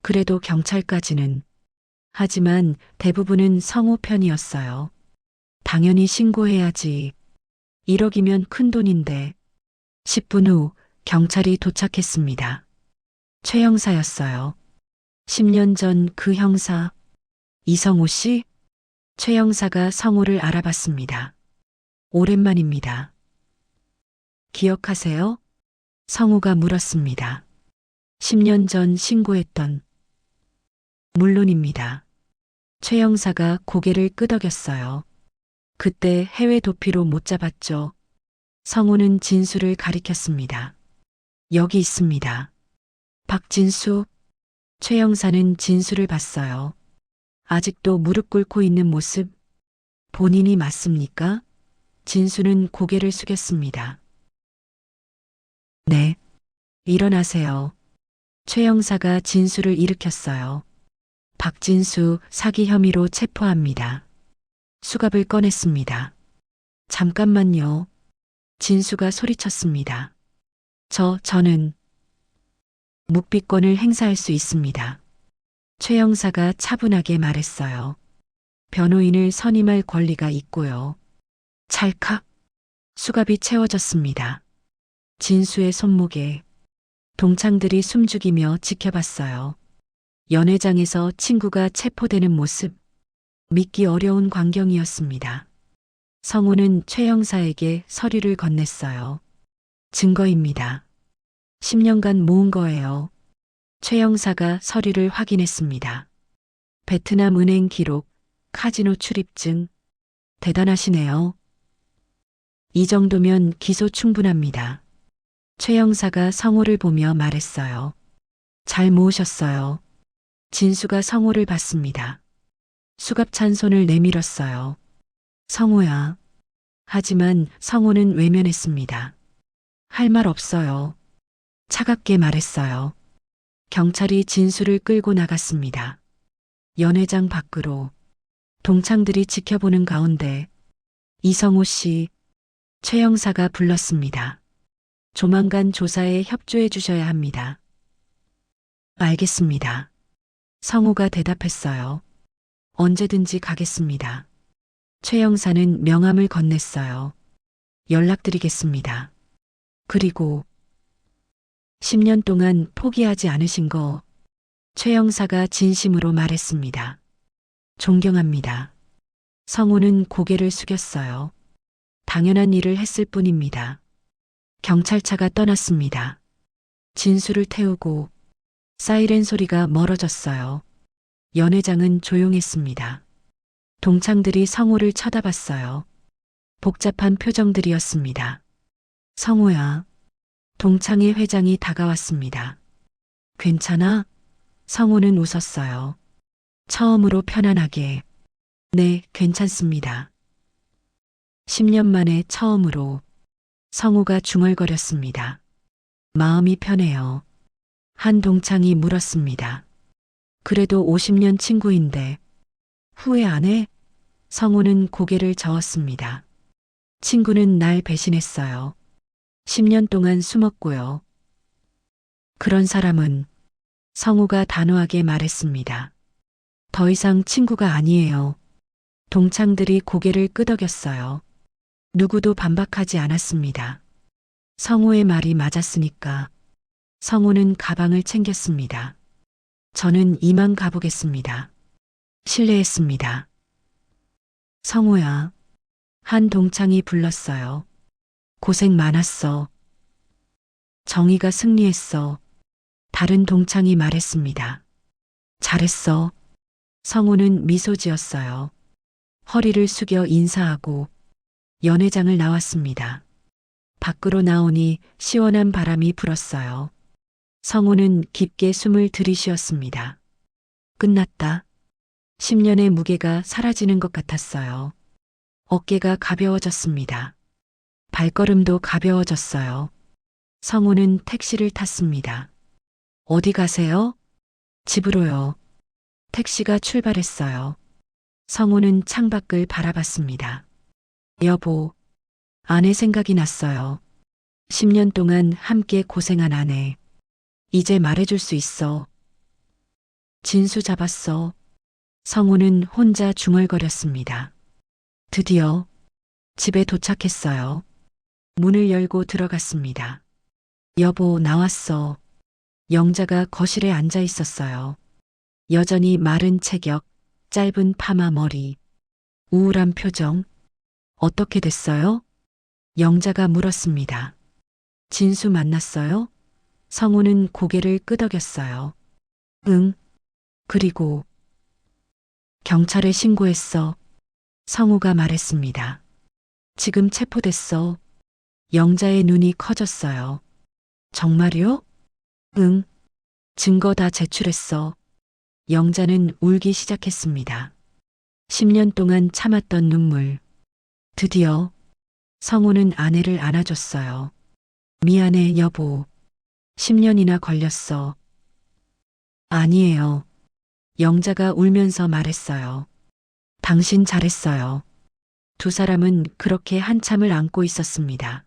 그래도 경찰까지는. 하지만 대부분은 성우 편이었어요. 당연히 신고해야지. 1억이면 큰 돈인데. 10분 후 경찰이 도착했습니다. 최 형사였어요. 10년 전 그 형사. 이성우 씨? 최 형사가 성우를 알아봤습니다. 오랜만입니다. 기억하세요? 성우가 물었습니다. 10년 전 신고했던. 물론입니다. 최 형사가 고개를 끄덕였어요. 그때 해외 도피로 못 잡았죠. 성우는 진수를 가리켰습니다. 여기 있습니다. 박진수. 최 형사는 진수를 봤어요. 아직도 무릎 꿇고 있는 모습. 본인이 맞습니까? 진수는 고개를 숙였습니다. 네. 일어나세요. 최 형사가 진수를 일으켰어요. 박진수 사기 혐의로 체포합니다. 수갑을 꺼냈습니다. 잠깐만요. 진수가 소리쳤습니다. 저는 묵비권을 행사할 수 있습니다. 최 형사가 차분하게 말했어요. 변호인을 선임할 권리가 있고요. 찰칵. 수갑이 채워졌습니다. 진수의 손목에. 동창들이 숨죽이며 지켜봤어요. 연회장에서 친구가 체포되는 모습. 믿기 어려운 광경이었습니다. 성우는 최 형사에게 서류를 건넸어요. 증거입니다. 10년간 모은 거예요. 최 형사가 서류를 확인했습니다. 베트남 은행 기록, 카지노 출입증. 대단하시네요. 이 정도면 기소 충분합니다. 최 형사가 성우를 보며 말했어요. 잘 모으셨어요. 진수가 성우를 봤습니다. 수갑 찬 손을 내밀었어요. 성우야. 하지만 성우는 외면했습니다. 할 말 없어요. 차갑게 말했어요. 경찰이 진수를 끌고 나갔습니다. 연회장 밖으로. 동창들이 지켜보는 가운데 이성우 씨, 최 형사가 불렀습니다. 조만간 조사에 협조해 주셔야 합니다. 알겠습니다. 성우가 대답했어요. 언제든지 가겠습니다. 최 형사는 명함을 건넸어요. 연락드리겠습니다. 그리고 10년 동안 포기하지 않으신 거. 최 형사가 진심으로 말했습니다. 존경합니다. 성우는 고개를 숙였어요. 당연한 일을 했을 뿐입니다. 경찰차가 떠났습니다. 진수를 태우고 사이렌 소리가 멀어졌어요. 연회장은 조용했습니다. 동창들이 성우를 쳐다봤어요. 복잡한 표정들이었습니다. 성우야. 동창회 회장이 다가왔습니다. 괜찮아? 성우는 웃었어요. 처음으로 편안하게. 네, 괜찮습니다. 10년 만에 처음으로. 성우가 중얼거렸습니다. 마음이 편해요. 한 동창이 물었습니다. 그래도 50년 친구인데 후회 안 해? 성우는 고개를 저었습니다. 친구는 날 배신했어요. 10년 동안 숨었고요. 그런 사람은 성우가 단호하게 말했습니다. 더 이상 친구가 아니에요. 동창들이 고개를 끄덕였어요. 누구도 반박하지 않았습니다. 성우의 말이 맞았으니까 성우는 가방을 챙겼습니다. 저는 이만 가보겠습니다. 실례했습니다. 성우야. 한 동창이 불렀어요. 고생 많았어. 정의가 승리했어. 다른 동창이 말했습니다. 잘했어. 성우는 미소 지었어요. 허리를 숙여 인사하고 연회장을 나왔습니다. 밖으로 나오니 시원한 바람이 불었어요. 성우는 깊게 숨을 들이쉬었습니다. 끝났다. 10년의 무게가 사라지는 것 같았어요. 어깨가 가벼워졌습니다. 발걸음도 가벼워졌어요. 성우는 택시를 탔습니다. 어디 가세요? 집으로요. 택시가 출발했어요. 성우는 창밖을 바라봤습니다. 여보, 아내 생각이 났어요. 10년 동안 함께 고생한 아내. 이제 말해줄 수 있어. 진수 잡았어. 성우는 혼자 중얼거렸습니다. 드디어 집에 도착했어요. 문을 열고 들어갔습니다. 여보, 나왔어. 영자가 거실에 앉아 있었어요. 여전히 마른 체격, 짧은 파마 머리, 우울한 표정. 어떻게 됐어요? 영자가 물었습니다. 진수 만났어요? 성우는 고개를 끄덕였어요. 응. 그리고 경찰에 신고했어. 성우가 말했습니다. 지금 체포됐어. 영자의 눈이 커졌어요. 정말요? 응. 증거 다 제출했어. 영자는 울기 시작했습니다. 10년 동안 참았던 눈물. 드디어 성우는 아내를 안아줬어요. 미안해, 여보. 10년이나 걸렸어. 아니에요. 영자가 울면서 말했어요. 당신 잘했어요. 두 사람은 그렇게 한참을 안고 있었습니다.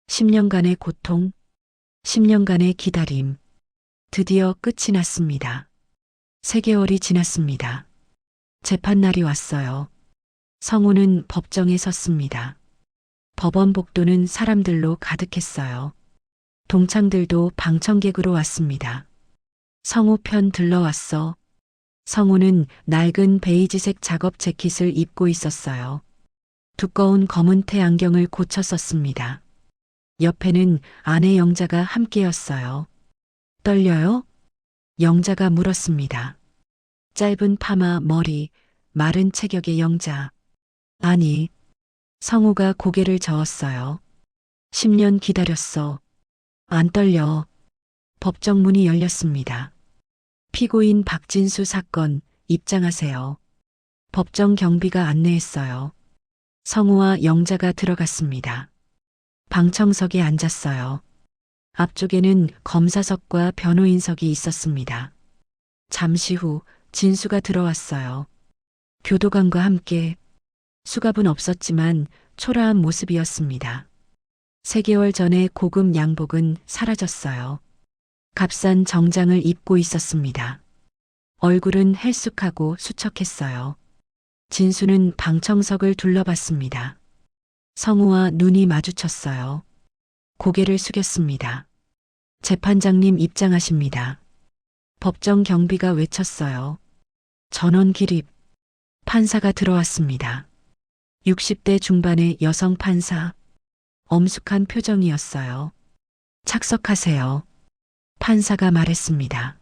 10년간의 고통, 10년간의 기다림. 드디어 끝이 났습니다. 3개월이 지났습니다. 재판날이 왔어요. 성우는 법정에 섰습니다. 법원 복도는 사람들로 가득했어요. 동창들도 방청객으로 왔습니다. 성우 편 들러왔어. 성우는 낡은 베이지색 작업 재킷을 입고 있었어요. 두꺼운 검은 테 안경을 고쳐 썼습니다. 옆에는 아내 영자가 함께였어요. 떨려요? 영자가 물었습니다. 짧은 파마 머리, 마른 체격의 영자. 아니, 성우가 고개를 저었어요. 10년 기다렸어. 안 떨려. 법정 문이 열렸습니다. 피고인 박진수 사건 입장하세요. 법정 경비가 안내했어요. 성우와 영자가 들어갔습니다. 방청석에 앉았어요. 앞쪽에는 검사석과 변호인석이 있었습니다. 잠시 후 진수가 들어왔어요. 교도관과 함께. 수갑은 없었지만 초라한 모습이었습니다. 3개월 전에 고급 양복은 사라졌어요. 값싼 정장을 입고 있었습니다. 얼굴은 헬쑥하고 수척했어요. 진수는 방청석을 둘러봤습니다. 성우와 눈이 마주쳤어요. 고개를 숙였습니다. 재판장님 입장하십니다. 법정 경비가 외쳤어요. 전원 기립. 판사가 들어왔습니다. 60대 중반의 여성 판사. 엄숙한 표정이었어요. 착석하세요. 판사가 말했습니다.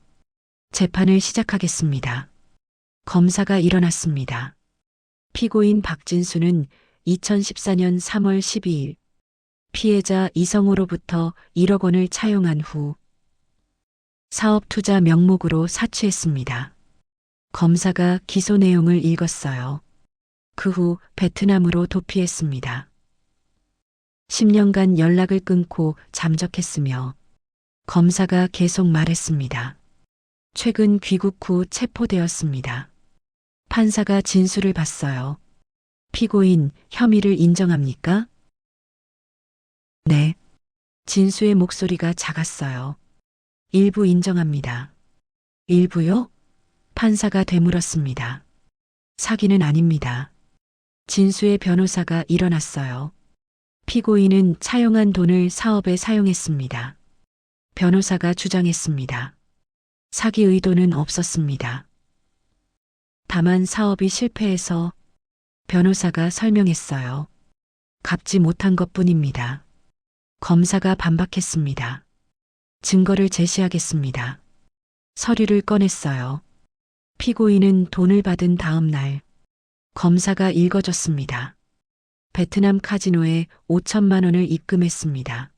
재판을 시작하겠습니다. 검사가 일어났습니다. 피고인 박진수는 2014년 3월 12일 피해자 이성우로부터 1억 원을 차용한 후 사업 투자 명목으로 사취했습니다. 검사가 기소 내용을 읽었어요. 그 후 베트남으로 도피했습니다. 10년간 연락을 끊고 잠적했으며 검사가 계속 말했습니다. 최근 귀국 후 체포되었습니다. 판사가 진술을 봤어요. 피고인 혐의를 인정합니까? 네. 진수의 목소리가 작았어요. 일부 인정합니다. 일부요? 판사가 되물었습니다. 사기는 아닙니다. 진수의 변호사가 일어났어요. 피고인은 차용한 돈을 사업에 사용했습니다. 변호사가 주장했습니다. 사기 의도는 없었습니다. 다만 사업이 실패해서 변호사가 설명했어요. 갚지 못한 것뿐입니다. 검사가 반박했습니다. 증거를 제시하겠습니다. 서류를 꺼냈어요. 피고인은 돈을 받은 다음 날 검사가 읽어줬습니다. 베트남 카지노에 5천만 원을 입금했습니다.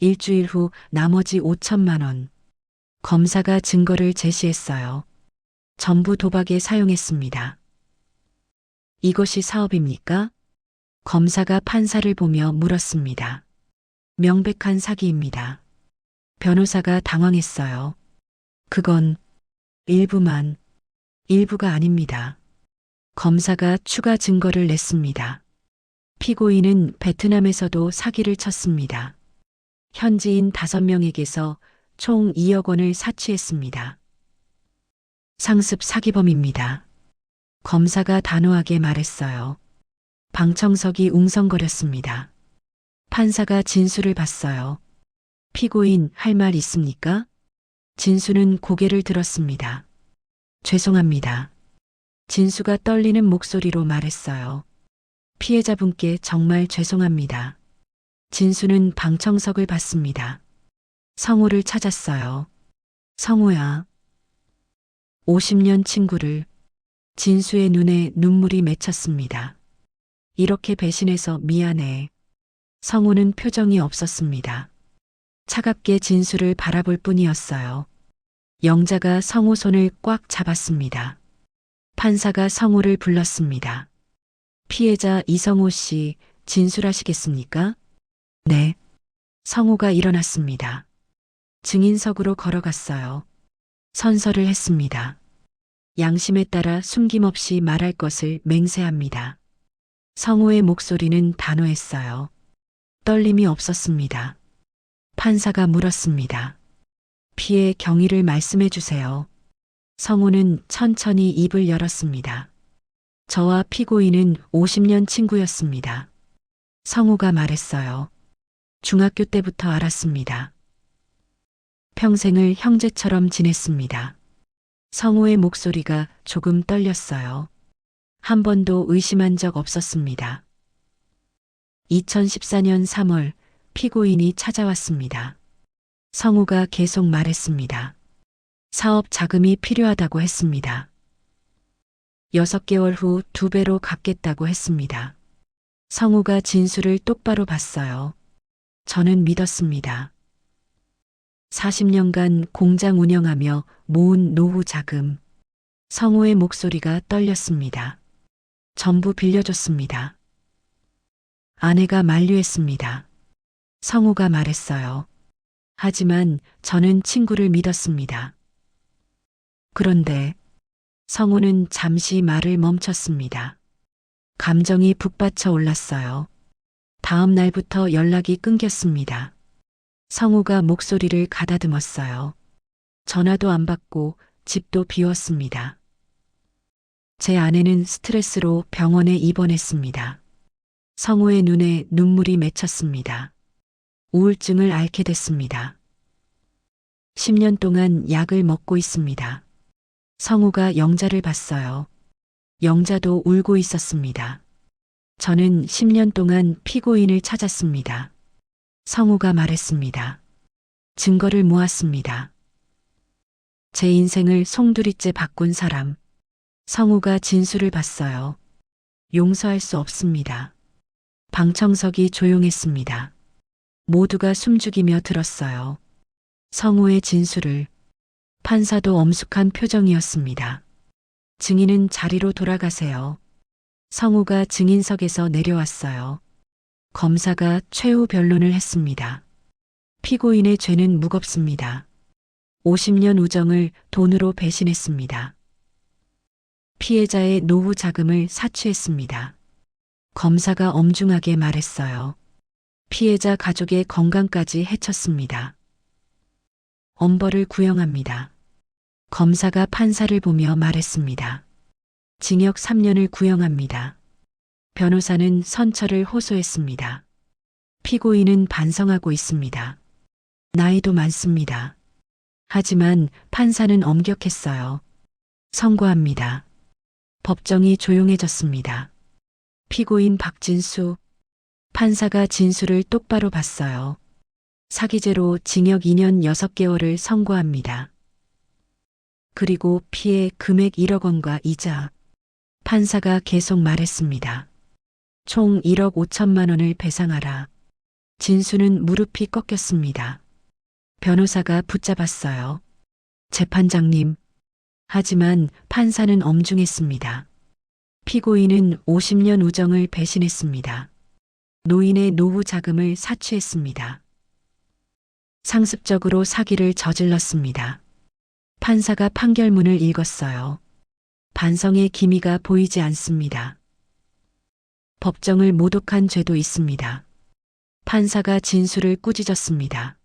일주일 후 나머지 5천만 원. 검사가 증거를 제시했어요. 전부 도박에 사용했습니다. 이것이 사업입니까? 검사가 판사를 보며 물었습니다. 명백한 사기입니다. 변호사가 당황했어요. 그건 일부가 아닙니다. 검사가 추가 증거를 냈습니다. 피고인은 베트남에서도 사기를 쳤습니다. 현지인 5명에게서 총 2억 원을 사취했습니다. 상습 사기범입니다. 검사가 단호하게 말했어요. 방청석이 웅성거렸습니다. 판사가 진수를 봤어요. 피고인 할 말 있습니까? 진수는 고개를 들었습니다. 죄송합니다. 진수가 떨리는 목소리로 말했어요. 피해자분께 정말 죄송합니다. 진수는 방청석을 봤습니다. 성우를 찾았어요. 성우야. 50년 친구를. 진수의 눈에 눈물이 맺혔습니다. 이렇게 배신해서 미안해. 성우는 표정이 없었습니다. 차갑게 진수를 바라볼 뿐이었어요. 영자가 성우 손을 꽉 잡았습니다. 판사가 성우를 불렀습니다. 피해자 이성우 씨, 진술하시겠습니까? 네. 성우가 일어났습니다. 증인석으로 걸어갔어요. 선서를 했습니다. 양심에 따라 숨김없이 말할 것을 맹세합니다. 성우의 목소리는 단호했어요. 떨림이 없었습니다. 판사가 물었습니다. 피해 경위를 말씀해 주세요. 성우는 천천히 입을 열었습니다. 저와 피고인은 50년 친구였습니다. 성우가 말했어요. 중학교 때부터 알았습니다. 평생을 형제처럼 지냈습니다. 성우의 목소리가 조금 떨렸어요. 한 번도 의심한 적 없었습니다. 2014년 3월 피고인이 찾아왔습니다. 성우가 계속 말했습니다. 사업 자금이 필요하다고 했습니다. 6개월 후 2배로 갚겠다고 했습니다. 성우가 진술을 똑바로 봤어요. 저는 믿었습니다. 40년간 공장 운영하며 모은 노후 자금. 성우의 목소리가 떨렸습니다. 전부 빌려줬습니다. 아내가 만류했습니다. 성우가 말했어요. 하지만 저는 친구를 믿었습니다. 그런데 성우는 잠시 말을 멈췄습니다. 감정이 북받쳐 올랐어요. 다음 날부터 연락이 끊겼습니다. 성우가 목소리를 가다듬었어요. 전화도 안 받고 집도 비웠습니다. 제 아내는 스트레스로 병원에 입원했습니다. 성우의 눈에 눈물이 맺혔습니다. 우울증을 앓게 됐습니다. 10년 동안 약을 먹고 있습니다. 성우가 영자를 봤어요. 영자도 울고 있었습니다. 저는 10년 동안 피고인을 찾았습니다. 성우가 말했습니다. 증거를 모았습니다. 제 인생을 송두리째 바꾼 사람. 성우가 진술을 봤어요. 용서할 수 없습니다. 방청석이 조용했습니다. 모두가 숨죽이며 들었어요. 성우의 진술을. 판사도 엄숙한 표정이었습니다. 증인은 자리로 돌아가세요. 성우가 증인석에서 내려왔어요. 검사가 최후 변론을 했습니다. 피고인의 죄는 무겁습니다. 50년 우정을 돈으로 배신했습니다. 피해자의 노후 자금을 사취했습니다. 검사가 엄중하게 말했어요. 피해자 가족의 건강까지 해쳤습니다. 엄벌을 구형합니다. 검사가 판사를 보며 말했습니다. 징역 3년을 구형합니다. 변호사는 선처를 호소했습니다. 피고인은 반성하고 있습니다. 나이도 많습니다. 하지만 판사는 엄격했어요. 선고합니다. 법정이 조용해졌습니다. 피고인 박진수. 판사가 진술을 똑바로 봤어요. 사기죄로 징역 2년 6개월을 선고합니다. 그리고 피해 금액 1억 원과 이자. 판사가 계속 말했습니다. 총 1억 5천만 원을 배상하라. 진수는 무릎이 꺾였습니다. 변호사가 붙잡았어요. 재판장님. 하지만 판사는 엄중했습니다. 피고인은 50년 우정을 배신했습니다. 노인의 노후 자금을 사취했습니다. 상습적으로 사기를 저질렀습니다. 판사가 판결문을 읽었어요. 반성의 기미가 보이지 않습니다. 법정을 모독한 죄도 있습니다. 판사가 진술을 꾸짖었습니다.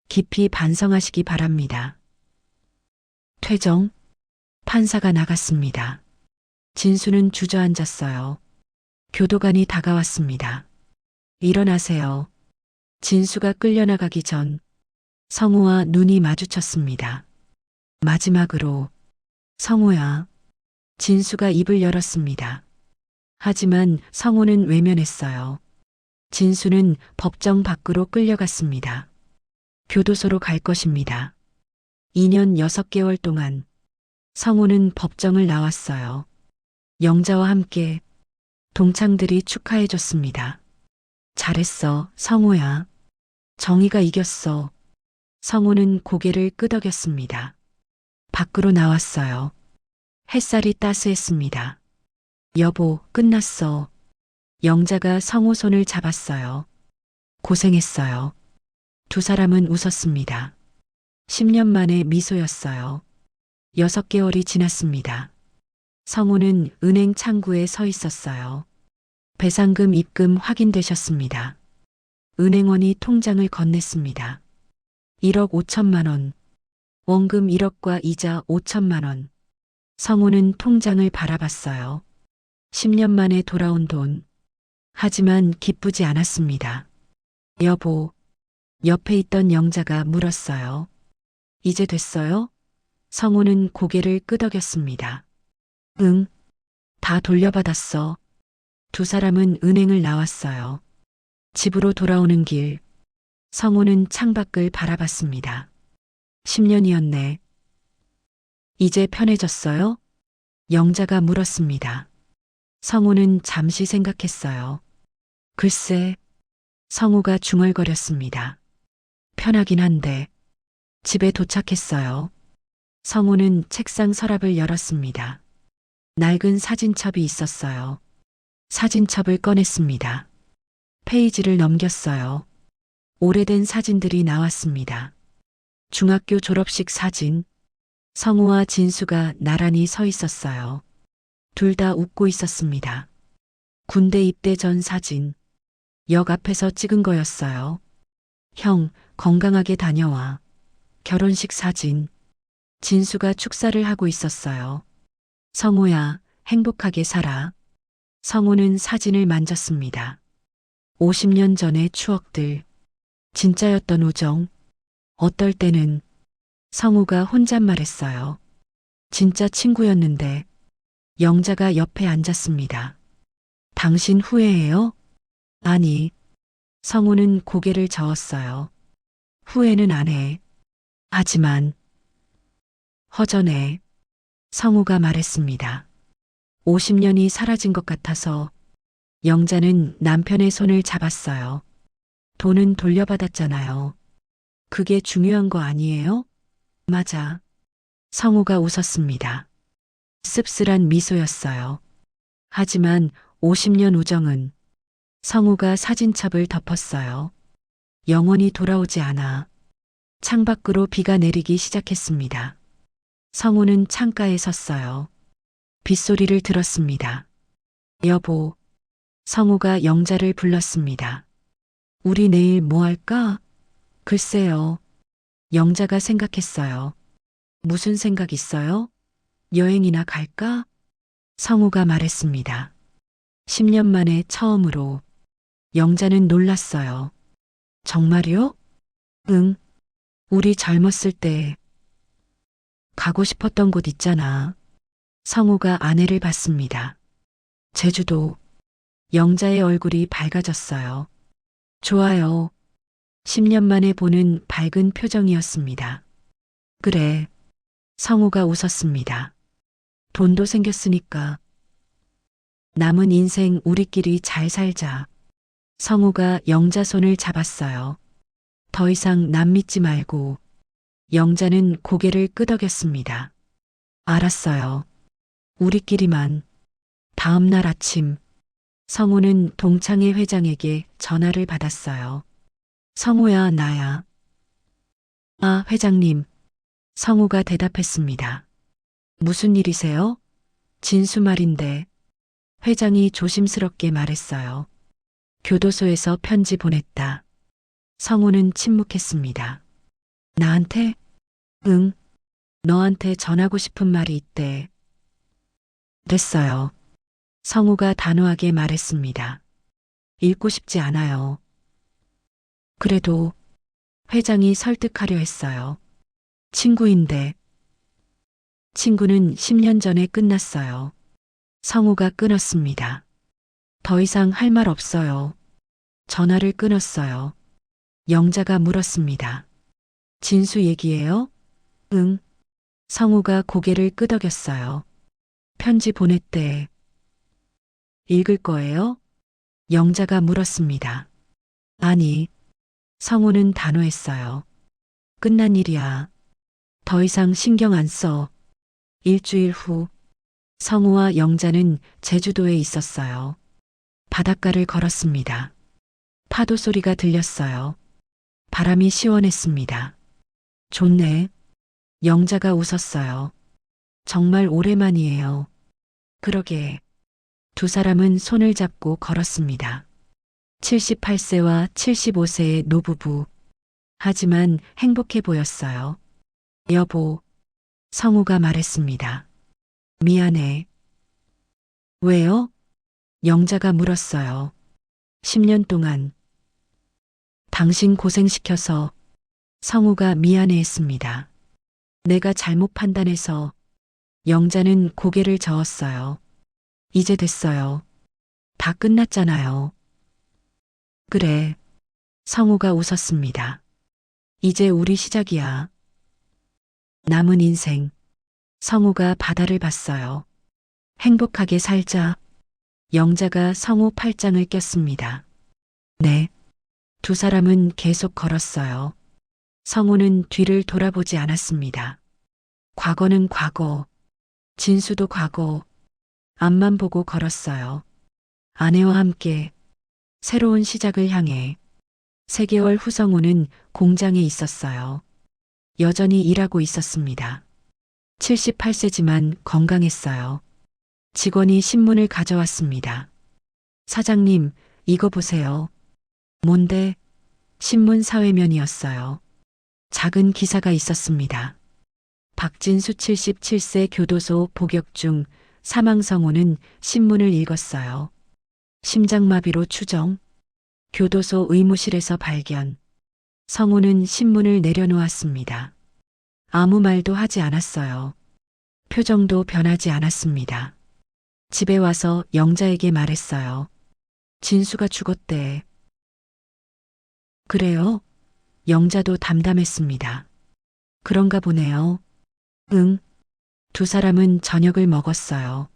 깊이 반성하시기 바랍니다. 퇴정. 판사가 나갔습니다. 진수는 주저앉았어요. 교도관이 다가왔습니다. 일어나세요. 진수가 끌려나가기 전 성우와 눈이 마주쳤습니다. 마지막으로 성우야. 진수가 입을 열었습니다. 하지만 성우는 외면했어요. 진수는 법정 밖으로 끌려갔습니다. 교도소로 갈 것입니다. 2년 6개월 동안 성우는 법정을 나왔어요. 영자와 함께 동창들이 축하해줬습니다. 잘했어, 성우야. 정의가 이겼어. 성우는 고개를 끄덕였습니다. 밖으로 나왔어요. 햇살이 따스했습니다. 여보, 끝났어. 영자가 성우 손을 잡았어요. 고생했어요. 두 사람은 웃었습니다. 10년 만에 미소였어요. 6개월이 지났습니다. 성우는 은행 창구에 서 있었어요. 배상금 입금 확인되셨습니다. 은행원이 통장을 건넸습니다. 1억 5천만 원. 원금 1억과 이자 5천만 원. 성우는 통장을 바라봤어요. 10년 만에 돌아온 돈. 하지만 기쁘지 않았습니다. 여보. 옆에 있던 영자가 물었어요. 이제 됐어요? 성우는 고개를 끄덕였습니다. 응. 다 돌려받았어. 두 사람은 은행을 나왔어요. 집으로 돌아오는 길. 성우는 창밖을 바라봤습니다. 10년이었네. 이제 편해졌어요? 영자가 물었습니다. 성우는 잠시 생각했어요. 글쎄. 성우가 중얼거렸습니다. 편하긴 한데. 집에 도착했어요. 성우는 책상 서랍을 열었습니다. 낡은 사진첩이 있었어요. 사진첩을 꺼냈습니다. 페이지를 넘겼어요. 오래된 사진들이 나왔습니다. 중학교 졸업식 사진. 성우와 진수가 나란히 서 있었어요. 둘 다 웃고 있었습니다. 군대 입대 전 사진. 역 앞에서 찍은 거였어요. 형, 건강하게 다녀와. 결혼식 사진. 진수가 축사를 하고 있었어요. 성우야, 행복하게 살아. 성우는 사진을 만졌습니다. 50년 전의 추억들. 진짜였던 우정. 어떨 때는 성우가 혼잣말했어요. 진짜 친구였는데. 영자가 옆에 앉았습니다. 당신 후회해요? 아니. 성우는 고개를 저었어요. 후회는 안 해. 하지만 허전해. 성우가 말했습니다. 50년이 사라진 것 같아서. 영자는 남편의 손을 잡았어요. 돈은 돌려받았잖아요. 그게 중요한 거 아니에요? 맞아. 성우가 웃었습니다. 씁쓸한 미소였어요. 하지만 50년 우정은. 성우가 사진첩을 덮었어요. 영원히 돌아오지 않아. 창밖으로 비가 내리기 시작했습니다. 성우는 창가에 섰어요. 빗소리를 들었습니다. 여보. 성우가 영자를 불렀습니다. 우리 내일 뭐 할까? 글쎄요. 영자가 생각했어요. 무슨 생각 있어요? 여행이나 갈까? 성우가 말했습니다. 10년 만에 처음으로. 영자는 놀랐어요. 정말요? 응. 우리 젊었을 때 가고 싶었던 곳 있잖아. 성우가 아내를 봤습니다. 제주도. 영자의 얼굴이 밝아졌어요. 좋아요. 10년 만에 보는 밝은 표정이었습니다. 그래. 성우가 웃었습니다. 돈도 생겼으니까. 남은 인생 우리끼리 잘 살자. 성우가 영자 손을 잡았어요. 더 이상 남 믿지 말고. 영자는 고개를 끄덕였습니다. 알았어요. 우리끼리만. 다음 날 아침, 성우는 동창회 회장에게 전화를 받았어요. 성우야, 나야. 아, 회장님. 성우가 대답했습니다. 무슨 일이세요? 진수 말인데. 회장이 조심스럽게 말했어요. 교도소에서 편지 보냈다. 성우는 침묵했습니다. 나한테? 응. 너한테 전하고 싶은 말이 있대. 됐어요. 성우가 단호하게 말했습니다. 읽고 싶지 않아요. 그래도 회장이 설득하려 했어요. 친구인데. 친구는 10년 전에 끝났어요. 성우가 끊었습니다. 더 이상 할 말 없어요. 전화를 끊었어요. 영자가 물었습니다. 진수 얘기예요? 응. 성우가 고개를 끄덕였어요. 편지 보냈대. 읽을 거예요? 영자가 물었습니다. 아니. 성우는 단호했어요. 끝난 일이야. 더 이상 신경 안 써. 일주일 후, 성우와 영자는 제주도에 있었어요. 바닷가를 걸었습니다. 파도 소리가 들렸어요. 바람이 시원했습니다. 좋네. 영자가 웃었어요. 정말 오랜만이에요. 그러게. 두 사람은 손을 잡고 걸었습니다. 78세와 75세의 노부부. 하지만 행복해 보였어요. 여보, 성우가 말했습니다. 미안해. 왜요? 영자가 물었어요. 10년 동안 당신 고생시켜서. 성우가 미안해했습니다. 내가 잘못 판단해서. 영자는 고개를 저었어요. 이제 됐어요. 다 끝났잖아요. 그래. 성우가 웃었습니다. 이제 우리 시작이야. 남은 인생. 성우가 바다를 봤어요. 행복하게 살자. 영자가 성우 팔짱을 꼈습니다. 네. 두 사람은 계속 걸었어요. 성우는 뒤를 돌아보지 않았습니다. 과거는 과거. 진수도 과거. 앞만 보고 걸었어요. 아내와 함께 새로운 시작을 향해. 3개월 후 성우는 공장에 있었어요. 여전히 일하고 있었습니다. 78세지만 건강했어요. 직원이 신문을 가져왔습니다. 사장님, 이거 보세요. 뭔데? 신문 사회면이었어요. 작은 기사가 있었습니다. 박진수 77세 교도소 복역 중 사망. 성우는 신문을 읽었어요. 심장마비로 추정. 교도소 의무실에서 발견. 성우는 신문을 내려놓았습니다. 아무 말도 하지 않았어요. 표정도 변하지 않았습니다. 집에 와서 영자에게 말했어요. 진수가 죽었대. 그래요? 영자도 담담했습니다. 그런가 보네요. 응. 두 사람은 저녁을 먹었어요.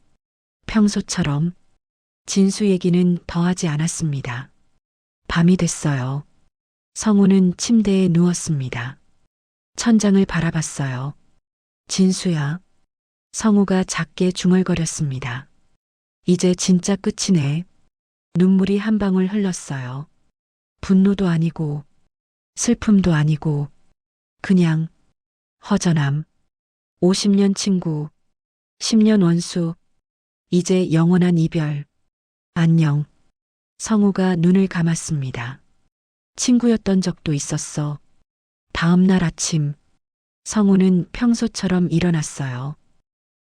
평소처럼. 진수 얘기는 더 하지 않았습니다. 밤이 됐어요. 성우는 침대에 누웠습니다. 천장을 바라봤어요. 진수야. 성우가 작게 중얼거렸습니다. 이제 진짜 끝이네. 눈물이 한 방울 흘렀어요. 분노도 아니고 슬픔도 아니고 그냥 허전함. 50년 친구, 10년 원수, 이제 영원한 이별. 안녕. 성우가 눈을 감았습니다. 친구였던 적도 있었어. 다음 날 아침, 성우는 평소처럼 일어났어요.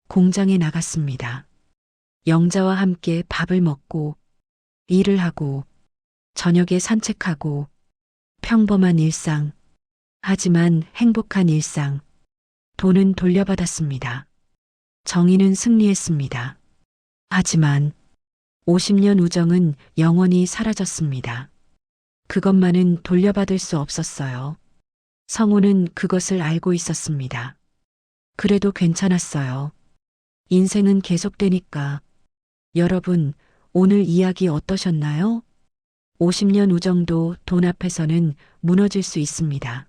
공장에 나갔습니다. 영자와 함께 밥을 먹고, 일을 하고, 저녁에 산책하고, 평범한 일상, 하지만 행복한 일상. 돈은 돌려받았습니다. 정의는 승리했습니다. 하지만 50년 우정은 영원히 사라졌습니다. 그것만은 돌려받을 수 없었어요. 성우는 그것을 알고 있었습니다. 그래도 괜찮았어요. 인생은 계속되니까. 여러분, 오늘 이야기 어떠셨나요? 50년 우정도 돈 앞에서는 무너질 수 있습니다.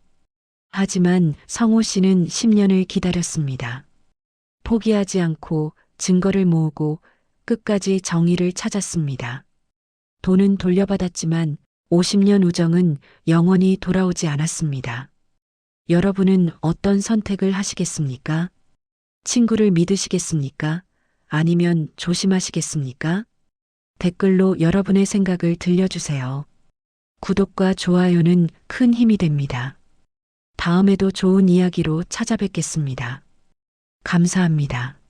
하지만 성호 씨는 10년을 기다렸습니다. 포기하지 않고 증거를 모으고 끝까지 정의를 찾았습니다. 돈은 돌려받았지만 50년 우정은 영원히 돌아오지 않았습니다. 여러분은 어떤 선택을 하시겠습니까? 친구를 믿으시겠습니까? 아니면 조심하시겠습니까? 댓글로 여러분의 생각을 들려주세요. 구독과 좋아요는 큰 힘이 됩니다. 다음에도 좋은 이야기로 찾아뵙겠습니다. 감사합니다.